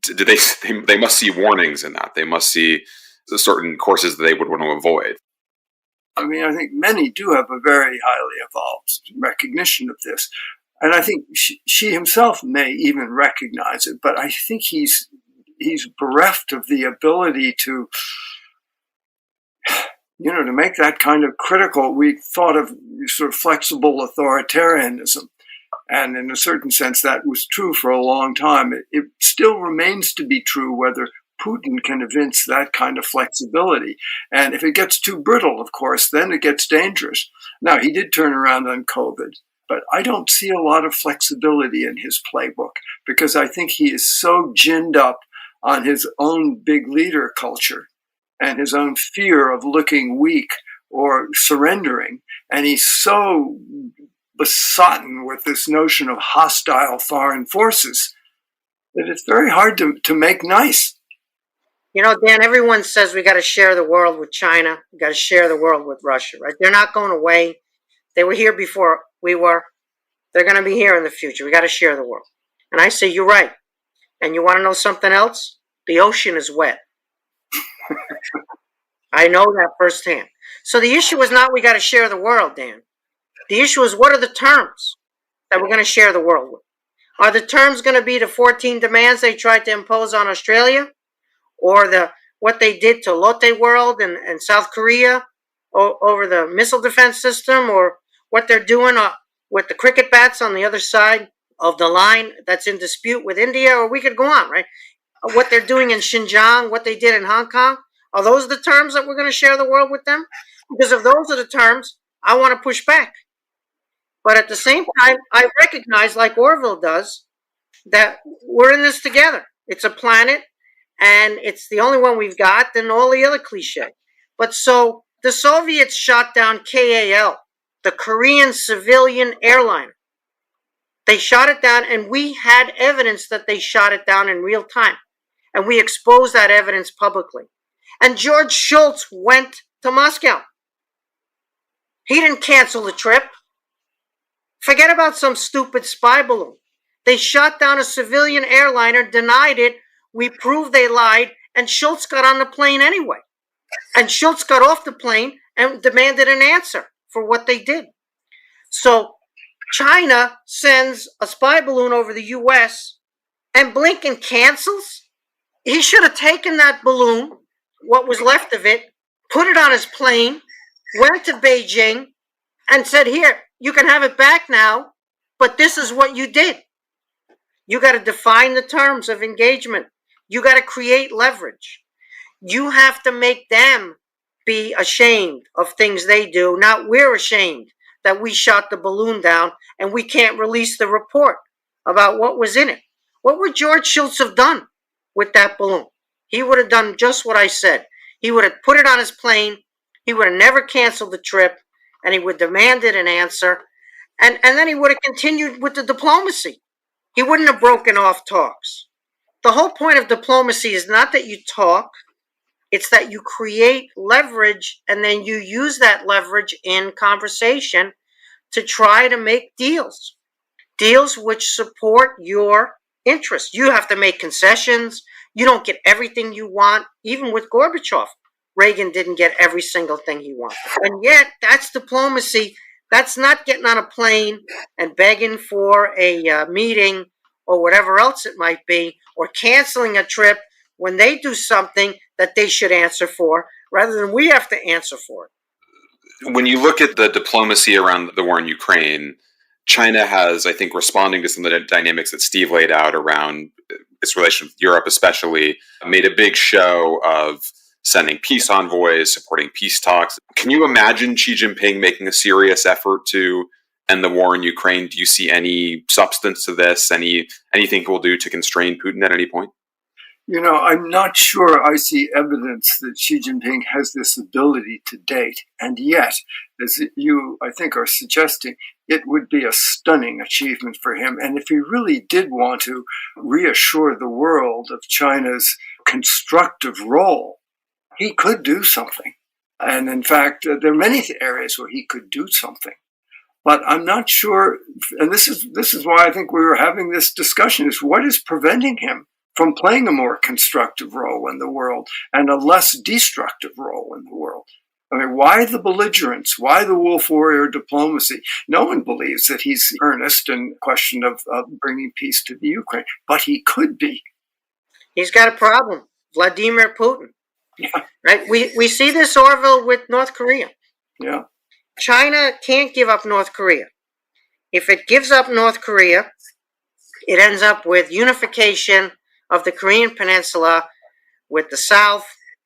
they must see warnings in that. They must see certain courses that they would want to avoid. I mean, I think many do have a very highly evolved recognition of this. And I think Xi himself may even recognize it, but I think he's bereft of the ability to make that kind of critical. We thought of sort of flexible authoritarianism. And in a certain sense, that was true for a long time. It still remains to be true whether Putin can evince that kind of flexibility. And if it gets too brittle, of course, then it gets dangerous. Now, he did turn around on COVID, but I don't see a lot of flexibility in his playbook because I think he is so ginned up on his own big leader culture and his own fear of looking weak or surrendering. And he's so besotted with this notion of hostile foreign forces that it's very hard to make nice. Dan, everyone says we got to share the world with China. We got to share the world with Russia, right? They're not going away. They were here before we were. They're going to be here in the future. We got to share the world. And I say, you're right. And you want to know something else? The ocean is wet. I know that firsthand. So the issue is not we got to share the world, Dan. The issue is what are the terms that we're going to share the world with? Are the terms going to be the 14 demands they tried to impose on Australia? Or what they did to Lotte World and South Korea over the missile defense system? Or what they're doing with the cricket bats on the other side of the line that's in dispute with India? Or we could go on, right? What they're doing in Xinjiang, what they did in Hong Kong. Are those the terms that we're going to share the world with them? Because if those are the terms, I want to push back. But at the same time, I recognize, like Orville does, that we're in this together. It's a planet, and it's the only one we've got, and all the other cliche. But so the Soviets shot down KAL, the Korean civilian airliner. They shot it down, and we had evidence that they shot it down in real time. And we exposed that evidence publicly. And George Shultz went to Moscow. He didn't cancel the trip. Forget about some stupid spy balloon. They shot down a civilian airliner, denied it. We proved they lied, and Shultz got on the plane anyway. And Shultz got off the plane and demanded an answer for what they did. So China sends a spy balloon over the U.S., and Blinken cancels? He should have taken that balloon, what was left of it, put it on his plane, went to Beijing, and said, here, you can have it back now, but this is what you did. You got to define the terms of engagement. You got to create leverage. You have to make them be ashamed of things they do, not we're ashamed that we shot the balloon down and we can't release the report about what was in it. What would George Shultz have done with that balloon? He would have done just what I said. He would have put it on his plane. He would have never canceled the trip, and he would have demanded an answer. And then he would have continued with the diplomacy. He wouldn't have broken off talks. The whole point of diplomacy is not that you talk, it's that you create leverage and then you use that leverage in conversation to try to make deals. Deals which support your interests. You have to make concessions. You don't get everything you want. Even with Gorbachev, Reagan didn't get every single thing he wanted. And yet, that's diplomacy. That's not getting on a plane and begging for a meeting or whatever else it might be, or canceling a trip when they do something that they should answer for, rather than we have to answer for it. When you look at the diplomacy around the war in Ukraine, China has, I think, responding to some of the dynamics that Steve laid out around its relation with Europe especially, made a big show of sending peace envoys, supporting peace talks. Can you imagine Xi Jinping making a serious effort to end the war in Ukraine? Do you see any substance to this? Anything he will do to constrain Putin at any point? You know, I'm not sure I see evidence that Xi Jinping has this ability to date. And yet, as you, I think, are suggesting, it would be a stunning achievement for him. And if he really did want to reassure the world of China's constructive role, he could do something. And in fact, there are many areas where he could do something. But I'm not sure, and this is why I think we were having this discussion, is what is preventing him from playing a more constructive role in the world and a less destructive role in the world? I mean, why the belligerence? Why the wolf warrior diplomacy? No one believes that he's earnest in question of bringing peace to the Ukraine, but he could be. He's got a problem. Vladimir Putin. Yeah. Right? We see this, Orville, with North Korea. Yeah. China can't give up North Korea. If it gives up North Korea, it ends up with unification of the Korean Peninsula with the South,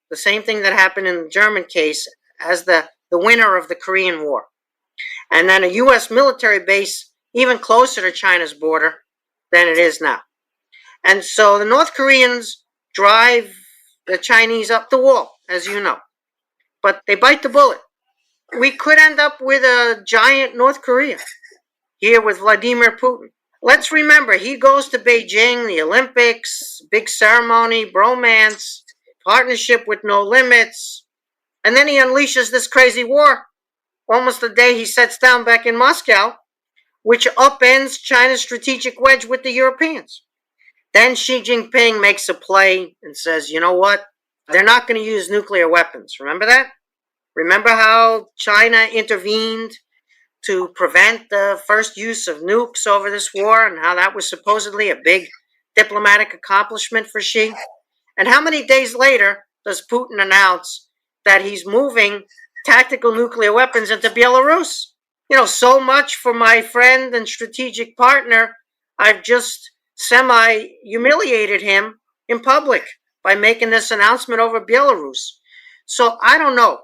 the same thing that happened in the German case, as the winner of the Korean War. And then a U.S. military base even closer to China's border than it is now. And so the North Koreans drive the Chinese up the wall, as you know. But they bite the bullet. We could end up with a giant North Korea here with Vladimir Putin. Let's remember, he goes to Beijing, the Olympics, big ceremony, bromance, partnership with no limits, and then he unleashes this crazy war almost the day he sets down back in Moscow, which upends China's strategic wedge with the Europeans. Then Xi Jinping makes a play and says, you know what? They're not going to use nuclear weapons. Remember that? Remember how China intervened to prevent the first use of nukes over this war, and how that was supposedly a big diplomatic accomplishment for Xi? And how many days later does Putin announce that he's moving tactical nuclear weapons into Belarus? You know, so much for my friend and strategic partner. I've just semi-humiliated him in public by making this announcement over Belarus. So I don't know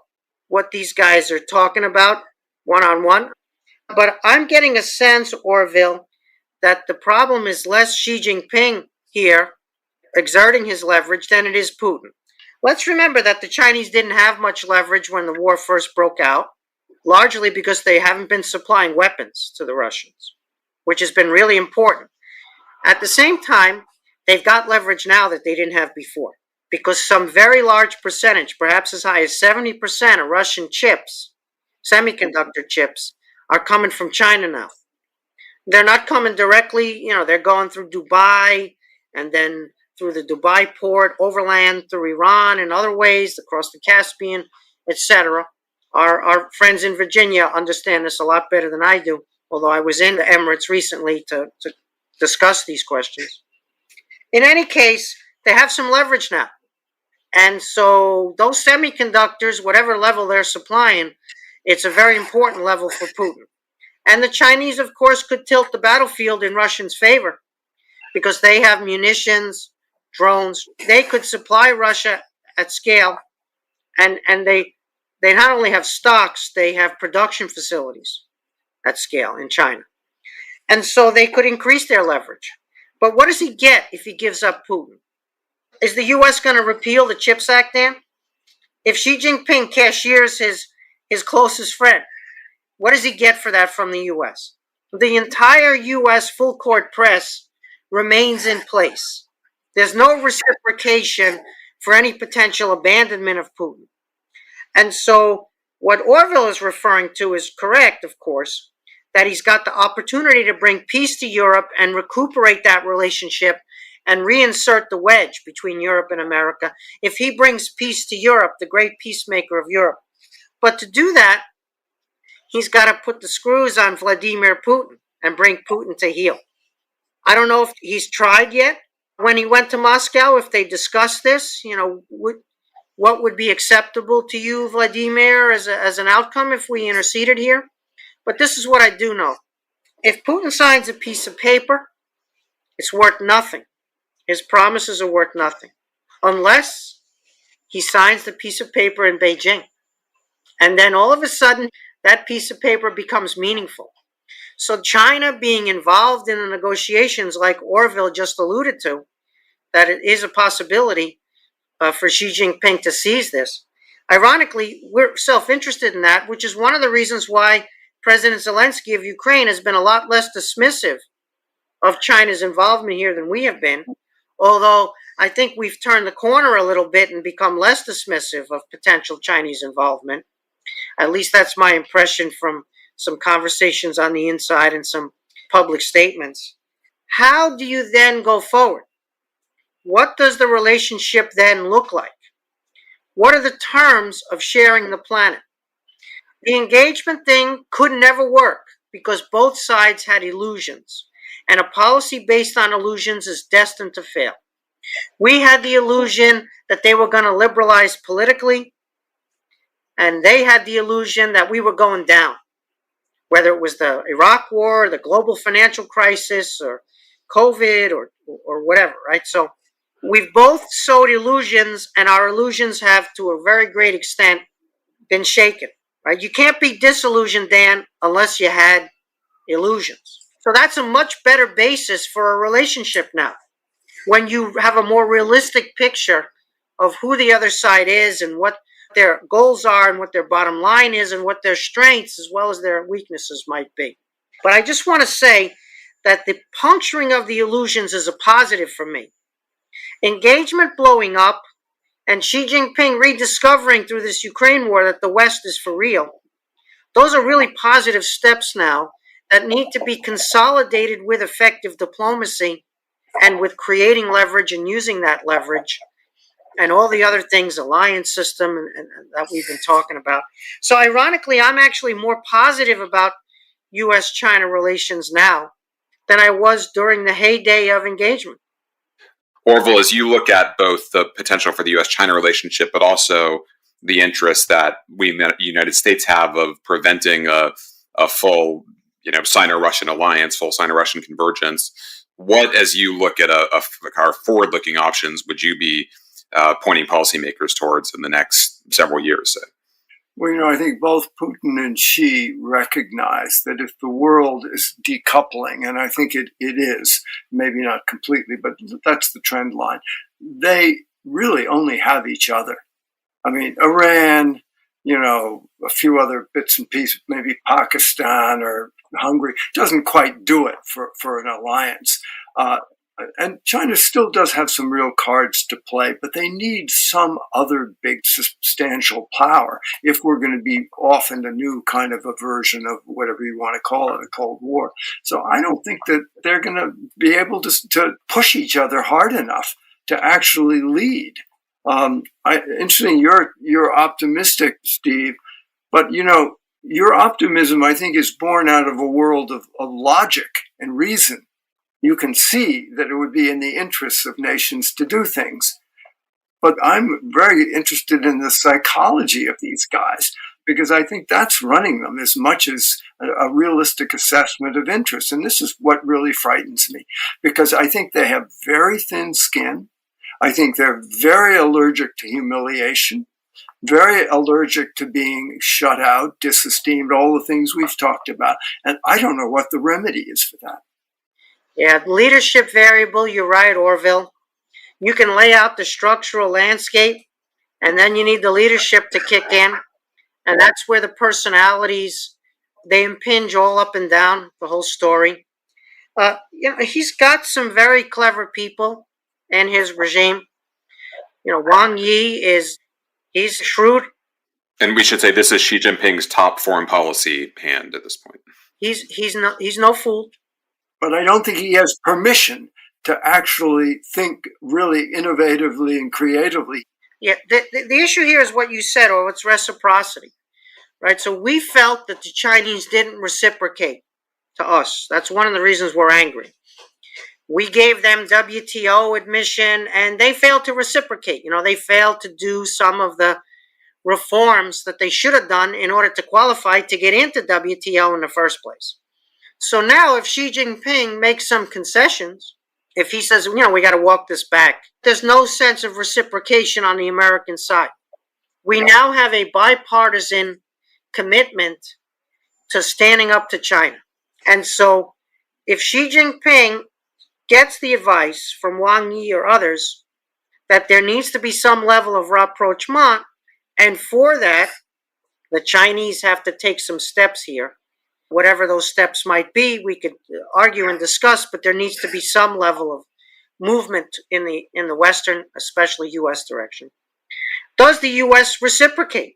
what these guys are talking about one-on-one, but I'm getting a sense, Orville, that the problem is less Xi Jinping here exerting his leverage than it is Putin. Let's remember that the Chinese didn't have much leverage when the war first broke out, largely because they haven't been supplying weapons to the Russians, which has been really important. At the same time, they've got leverage now that they didn't have before, because some very large percentage, perhaps as high as 70% of Russian chips, semiconductor chips, are coming from China now. They're not coming directly, they're going through Dubai and then through the Dubai port, overland through Iran and other ways, across the Caspian, etc. Our friends in Virginia understand this a lot better than I do, although I was in the Emirates recently to discuss these questions. In any case, they have some leverage now. And so those semiconductors, whatever level they're supplying, it's a very important level for Putin. And the Chinese, of course, could tilt the battlefield in Russians' favor because they have munitions drones. They could supply Russia at scale, and they not only have stocks, they have production facilities at scale in China. And so they could increase their leverage. But what does he get if he gives up Putin? Is the U.S. going to repeal the CHIPS Act, Dan? If Xi Jinping cashiers his closest friend, what does he get for that from the U.S.? The entire U.S. full court press remains in place. There's no reciprocation for any potential abandonment of Putin. And so what Orville is referring to is correct, of course, that he's got the opportunity to bring peace to Europe and recuperate that relationship and reinsert the wedge between Europe and America if he brings peace to Europe, the great peacemaker of Europe. But to do that, he's got to put the screws on Vladimir Putin and bring Putin to heel. I don't know if he's tried yet. When he went to Moscow, if they discussed this, what would be acceptable to you, Vladimir, as an outcome if we interceded here? But this is what I do know. If Putin signs a piece of paper, it's worth nothing. His promises are worth nothing. Unless he signs the piece of paper in Beijing. And then all of a sudden, that piece of paper becomes meaningful. So China being involved in the negotiations, like Orville just alluded to, that it is a possibility for Xi Jinping to seize this. Ironically, we're self-interested in that, which is one of the reasons why President Zelensky of Ukraine has been a lot less dismissive of China's involvement here than we have been, although I think we've turned the corner a little bit and become less dismissive of potential Chinese involvement. At least that's my impression from some conversations on the inside and some public statements. How do you then go forward? What does the relationship then look like? What are the terms of sharing the planet? The engagement thing could never work because both sides had illusions, and a policy based on illusions is destined to fail. We had the illusion that they were going to liberalize politically, and they had the illusion that we were going down, whether it was the Iraq war, the global financial crisis, or COVID, or whatever, right? So we've both sowed illusions, and our illusions have, to a very great extent, been shaken, right? You can't be disillusioned, Dan, unless you had illusions. So that's a much better basis for a relationship now, when you have a more realistic picture of who the other side is and what their goals are and what their bottom line is and what their strengths as well as their weaknesses might be. But I just want to say that the puncturing of the illusions is a positive for me. Engagement blowing up and Xi Jinping rediscovering through this Ukraine war that the West is for real, those are really positive steps now that need to be consolidated with effective diplomacy and with creating leverage and using that leverage and all the other things, alliance system and that we've been talking about. So ironically, I'm actually more positive about U.S.-China relations now than I was during the heyday of engagement. Orville, as you look at both the potential for the U.S.-China relationship, but also the interest that we, the United States, have of preventing a full, Sino-Russian alliance, full Sino-Russian convergence, what, as you look at our forward-looking options, would you be pointing policymakers towards in the next several years? Well, I think both Putin and Xi recognize that if the world is decoupling, and I think it is, maybe not completely, but that's the trend line, they really only have each other. I mean, Iran, a few other bits and pieces, maybe Pakistan or Hungary, doesn't quite do it for an alliance. And China still does have some real cards to play, but they need some other big substantial power if we're going to be off in a new kind of a version of whatever you want to call it, a Cold War. So I don't think that they're going to be able to push each other hard enough to actually lead. Interesting, you're optimistic, Steve, but your optimism, I think, is born out of a world of logic and reason. You can see that it would be in the interests of nations to do things. But I'm very interested in the psychology of these guys, because I think that's running them as much as a realistic assessment of interest. And this is what really frightens me, because I think they have very thin skin. I think they're very allergic to humiliation, very allergic to being shut out, disesteemed, all the things we've talked about. And I don't know what the remedy is for that. Yeah, leadership variable, you're right, Orville. You can lay out the structural landscape, and then you need the leadership to kick in. And that's where the personalities, they impinge all up and down the whole story. He's got some very clever people in his regime. Wang Yi he's shrewd. And we should say this is Xi Jinping's top foreign policy hand at this point. He's no fool. But I don't think he has permission to actually think really innovatively and creatively. Yeah, the issue here is what you said, or it's reciprocity, right? So we felt that the Chinese didn't reciprocate to us. That's one of the reasons we're angry. We gave them WTO admission, and they failed to reciprocate. They failed to do some of the reforms that they should have done in order to qualify to get into WTO in the first place. So now if Xi Jinping makes some concessions, if he says, we got to walk this back, there's no sense of reciprocation on the American side. We now have a bipartisan commitment to standing up to China. And so if Xi Jinping gets the advice from Wang Yi or others that there needs to be some level of rapprochement, and for that, the Chinese have to take some steps here. Whatever those steps might be, we could argue and discuss, but there needs to be some level of movement in the Western, especially U.S. direction. Does the U.S. reciprocate?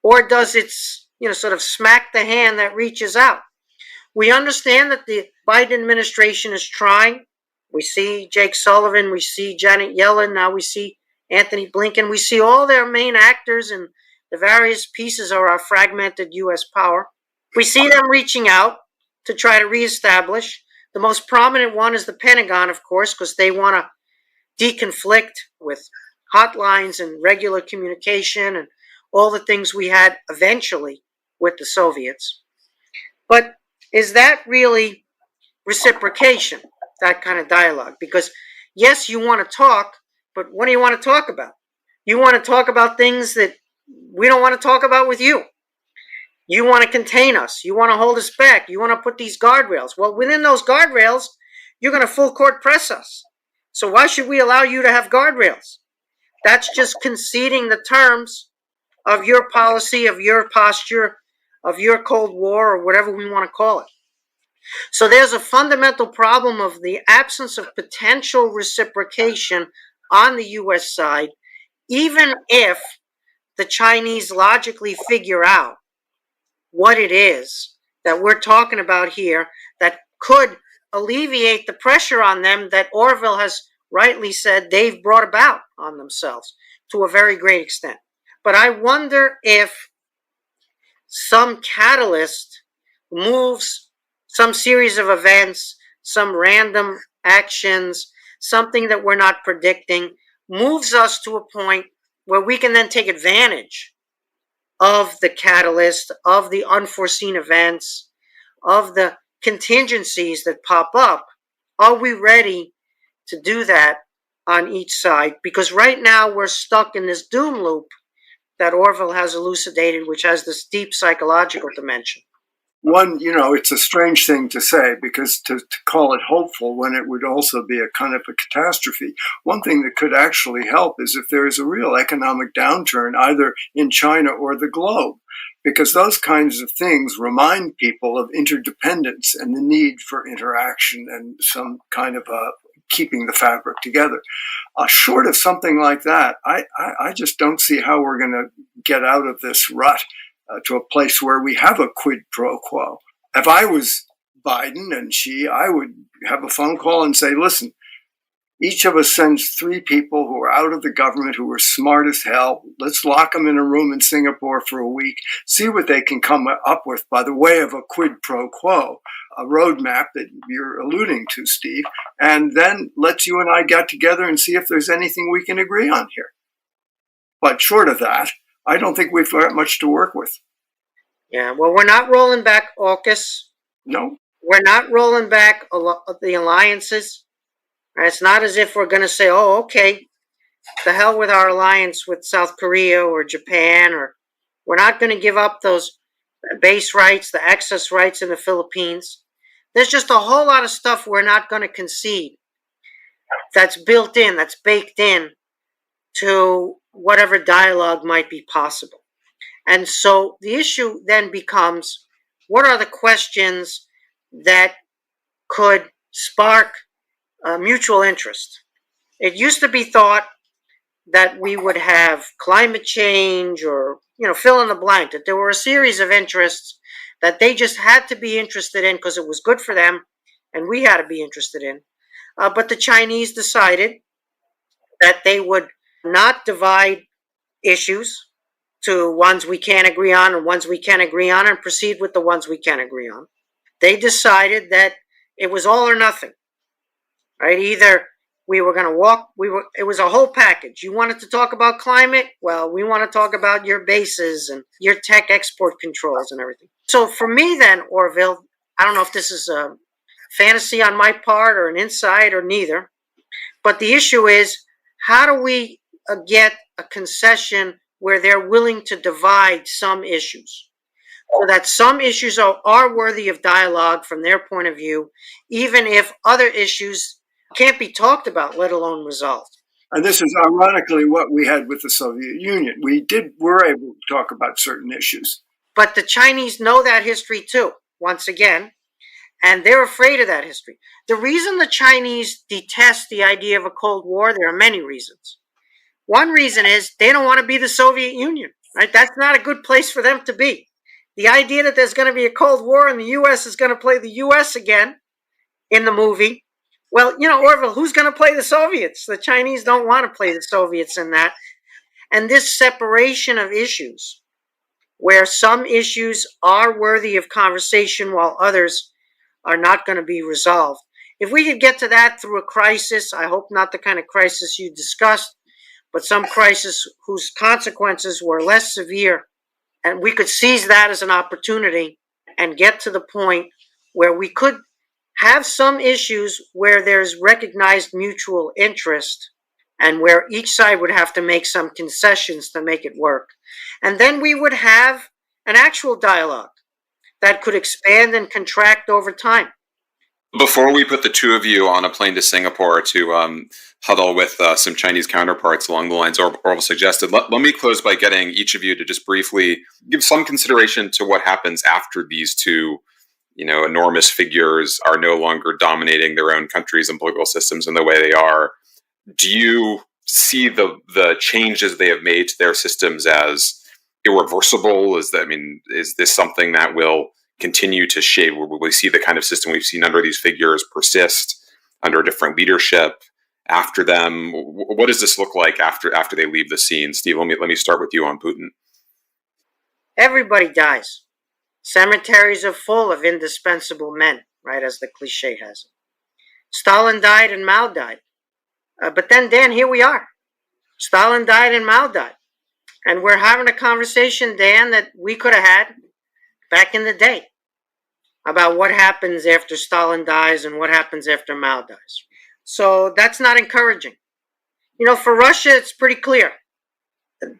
Or does it, sort of smack the hand that reaches out? We understand that the Biden administration is trying. We see Jake Sullivan, we see Janet Yellen, now we see Anthony Blinken. We see all their main actors in the various pieces of our fragmented U.S. power. We see them reaching out to try to reestablish. The most prominent one is the Pentagon, of course, because they want to deconflict with hotlines and regular communication and all the things we had eventually with the Soviets. But is that really reciprocation, that kind of dialogue? Because yes, you want to talk, but what do you want to talk about? You want to talk about things that we don't want to talk about with you. You want to contain us. You want to hold us back. You want to put these guardrails. Well, within those guardrails, you're going to full court press us. So why should we allow you to have guardrails? That's just conceding the terms of your policy, of your posture, of your Cold War, or whatever we want to call it. So there's a fundamental problem of the absence of potential reciprocation on the U.S. side, even if the Chinese logically figure out what it is that we're talking about here that could alleviate the pressure on them that Orville has rightly said they've brought about on themselves to a very great extent. But I wonder if some catalyst moves, some series of events, some random actions, something that we're not predicting, moves us to a point where we can then take advantage of the catalyst, of the unforeseen events, of the contingencies that pop up. Are we ready to do that on each side? Because right now we're stuck in this doom loop that Orville has elucidated, which has this deep psychological dimension. One, it's a strange thing to say, because to call it hopeful when it would also be a kind of a catastrophe. One thing that could actually help is if there is a real economic downturn, either in China or the globe, because those kinds of things remind people of interdependence and the need for interaction and some kind of keeping the fabric together. Short of something like that, I just don't see how we're going to get out of this rut to a place where we have a quid pro quo. If I was Biden and Xi, I would have a phone call and say, listen, each of us sends 3 people who are out of the government, who are smart as hell. Let's lock them in a room in Singapore for a week, see what they can come up with by the way of a quid pro quo, a roadmap that you're alluding to, Steve, and then let you and I get together and see if there's anything we can agree on here. But short of that, I don't think we've got much to work with. Yeah, well, we're not rolling back AUKUS. No. We're not rolling back the alliances. It's not as if we're going to say, oh, okay, the hell with our alliance with South Korea or Japan, or we're not going to give up those base rights, the access rights in the Philippines. There's just a whole lot of stuff we're not going to concede that's built in, that's baked in to whatever dialogue might be possible. And so the issue then becomes, what are the questions that could spark mutual interest? It used to be thought that we would have climate change or, fill in the blank, that there were a series of interests that they just had to be interested in because it was good for them and we had to be interested in. But the Chinese decided that they would not divide issues to ones we can't agree on and ones we can agree on and proceed with the ones we can agree on. They decided that it was all or nothing, right? Either we were going to walk, it was a whole package. You wanted to talk about climate? Well, we want to talk about your bases and your tech export controls and everything. So for me then, Orville, I don't know if this is a fantasy on my part or an insight or neither, but the issue is, how do we get a concession where they're willing to divide some issues so that some issues are worthy of dialogue from their point of view, even if other issues can't be talked about, let alone resolved. And this is ironically what we had with the Soviet Union. We were able to talk about certain issues. But the Chinese know that history too, once again, and they're afraid of that history. The reason the Chinese detest the idea of a Cold War, there are many reasons. One reason is they don't want to be the Soviet Union, right? That's not a good place for them to be. The idea that there's going to be a Cold War and the U.S. is going to play the U.S. again in the movie. Well, Orville, who's going to play the Soviets? The Chinese don't want to play the Soviets in that. And this separation of issues, where some issues are worthy of conversation while others are not going to be resolved. If we could get to that through a crisis, I hope not the kind of crisis you discussed, but some crisis whose consequences were less severe, and we could seize that as an opportunity and get to the point where we could have some issues where there's recognized mutual interest and where each side would have to make some concessions to make it work. And then we would have an actual dialogue that could expand and contract over time. Before we put the two of you on a plane to Singapore to huddle with some Chinese counterparts along the lines Orville suggested, let me close by getting each of you to just briefly give some consideration to what happens after these two enormous figures are no longer dominating their own countries and political systems in the way they are. Do you see the changes they have made to their systems as irreversible? Is this something that will continue to shape? Will we see the kind of system we've seen under these figures persist under different leadership after them? What does this look like after they leave the scene? Steve, let me start with you on Putin. Everybody dies. Cemeteries are full of indispensable men, right, as the cliche has it. Stalin died and Mao died. But then, Dan, here we are. Stalin died and Mao died. And we're having a conversation, Dan, that we could have had back in the day about what happens after Stalin dies and what happens after Mao dies. So that's not encouraging. For Russia, it's pretty clear.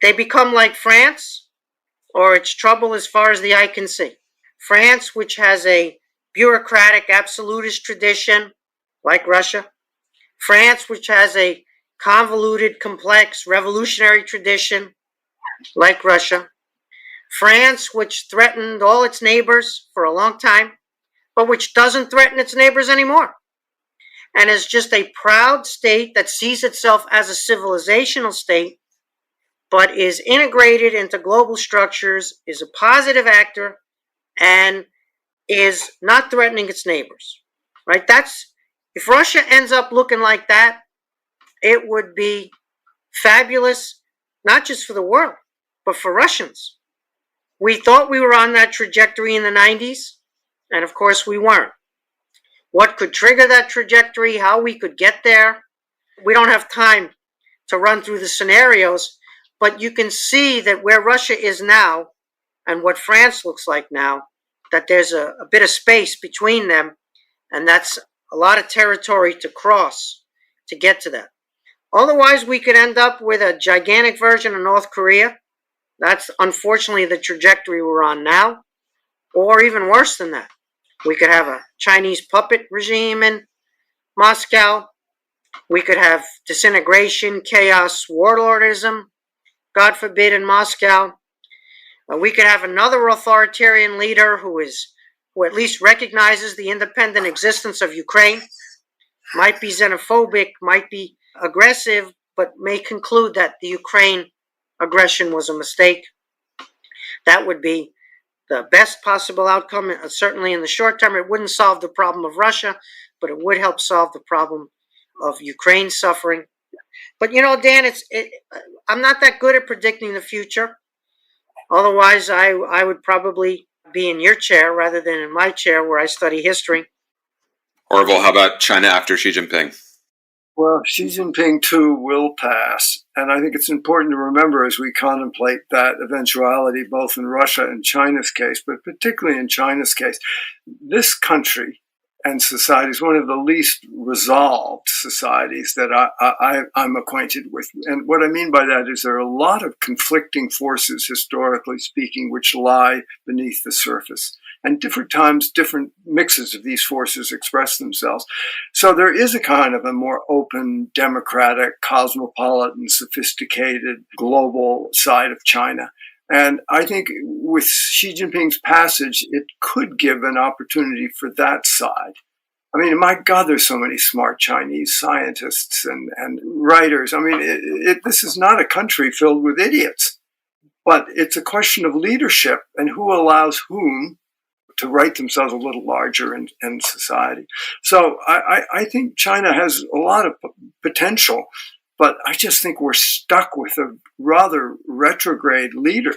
They become like France, or it's trouble as far as the eye can see. France, which has a bureaucratic absolutist tradition, like Russia. France, which has a convoluted, complex, revolutionary tradition, like Russia. France, which threatened all its neighbors for a long time, but which doesn't threaten its neighbors anymore, and is just a proud state that sees itself as a civilizational state, but is integrated into global structures, is a positive actor, and is not threatening its neighbors, right? If Russia ends up looking like that, it would be fabulous, not just for the world, but for Russians. We thought we were on that trajectory in the 90s, and of course we weren't. What could trigger that trajectory, how we could get there, we don't have time to run through the scenarios, but you can see that where Russia is now and what France looks like now, that there's a bit of space between them, and that's a lot of territory to cross to get to that. Otherwise, we could end up with a gigantic version of North Korea. That's unfortunately the trajectory we're on now. Or even worse than that, we could have a Chinese puppet regime in Moscow. We could have disintegration, chaos, warlordism, God forbid, in Moscow. We could have another authoritarian leader who at least recognizes the independent existence of Ukraine, might be xenophobic, might be aggressive, but may conclude that the Ukraine aggression was a mistake. That would be the best possible outcome. Certainly in the short term, it wouldn't solve the problem of Russia, but it would help solve the problem of Ukraine suffering. But Dan, I'm not that good at predicting the future. Otherwise, I would probably be in your chair rather than in my chair where I study history. Orville, how about China after Xi Jinping? Well, Xi Jinping too will pass. And I think it's important to remember as we contemplate that eventuality, both in Russia and China's case, but particularly in China's case, this country and society is one of the least resolved societies that I'm acquainted with. And what I mean by that is there are a lot of conflicting forces, historically speaking, which lie beneath the surface. And different times, different mixes of these forces express themselves. So there is a kind of a more open, democratic, cosmopolitan, sophisticated, global side of China. And I think with Xi Jinping's passage, it could give an opportunity for that side. I mean, my God, there's so many smart Chinese scientists and writers. I mean, this is not a country filled with idiots, but it's a question of leadership and who allows whom to write themselves a little larger in society. So I think China has a lot of potential, but I just think we're stuck with a rather retrograde leader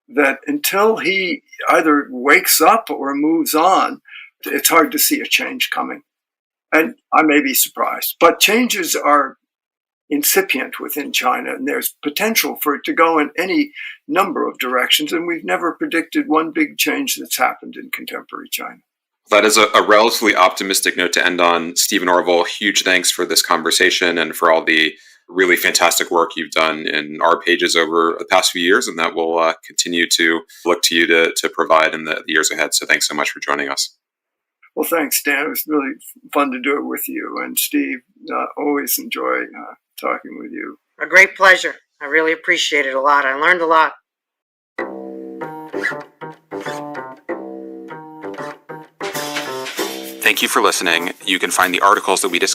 that until he either wakes up or moves on, it's hard to see a change coming. And I may be surprised, but changes are incipient within China, and there's potential for it to go in any number of directions, and we've never predicted one big change that's happened in contemporary China. That is a relatively optimistic note to end on. Stephen Orville, huge thanks for this conversation and for all the really fantastic work you've done in our pages over the past few years, and that we'll continue to look to you to provide in the years ahead. So thanks so much for joining us. Well, thanks, Dan. It was really fun to do it with you. And Steve, always enjoy talking with you. A great pleasure. I really appreciate it a lot. I learned a lot. Thank you for listening. You can find the articles that we discussed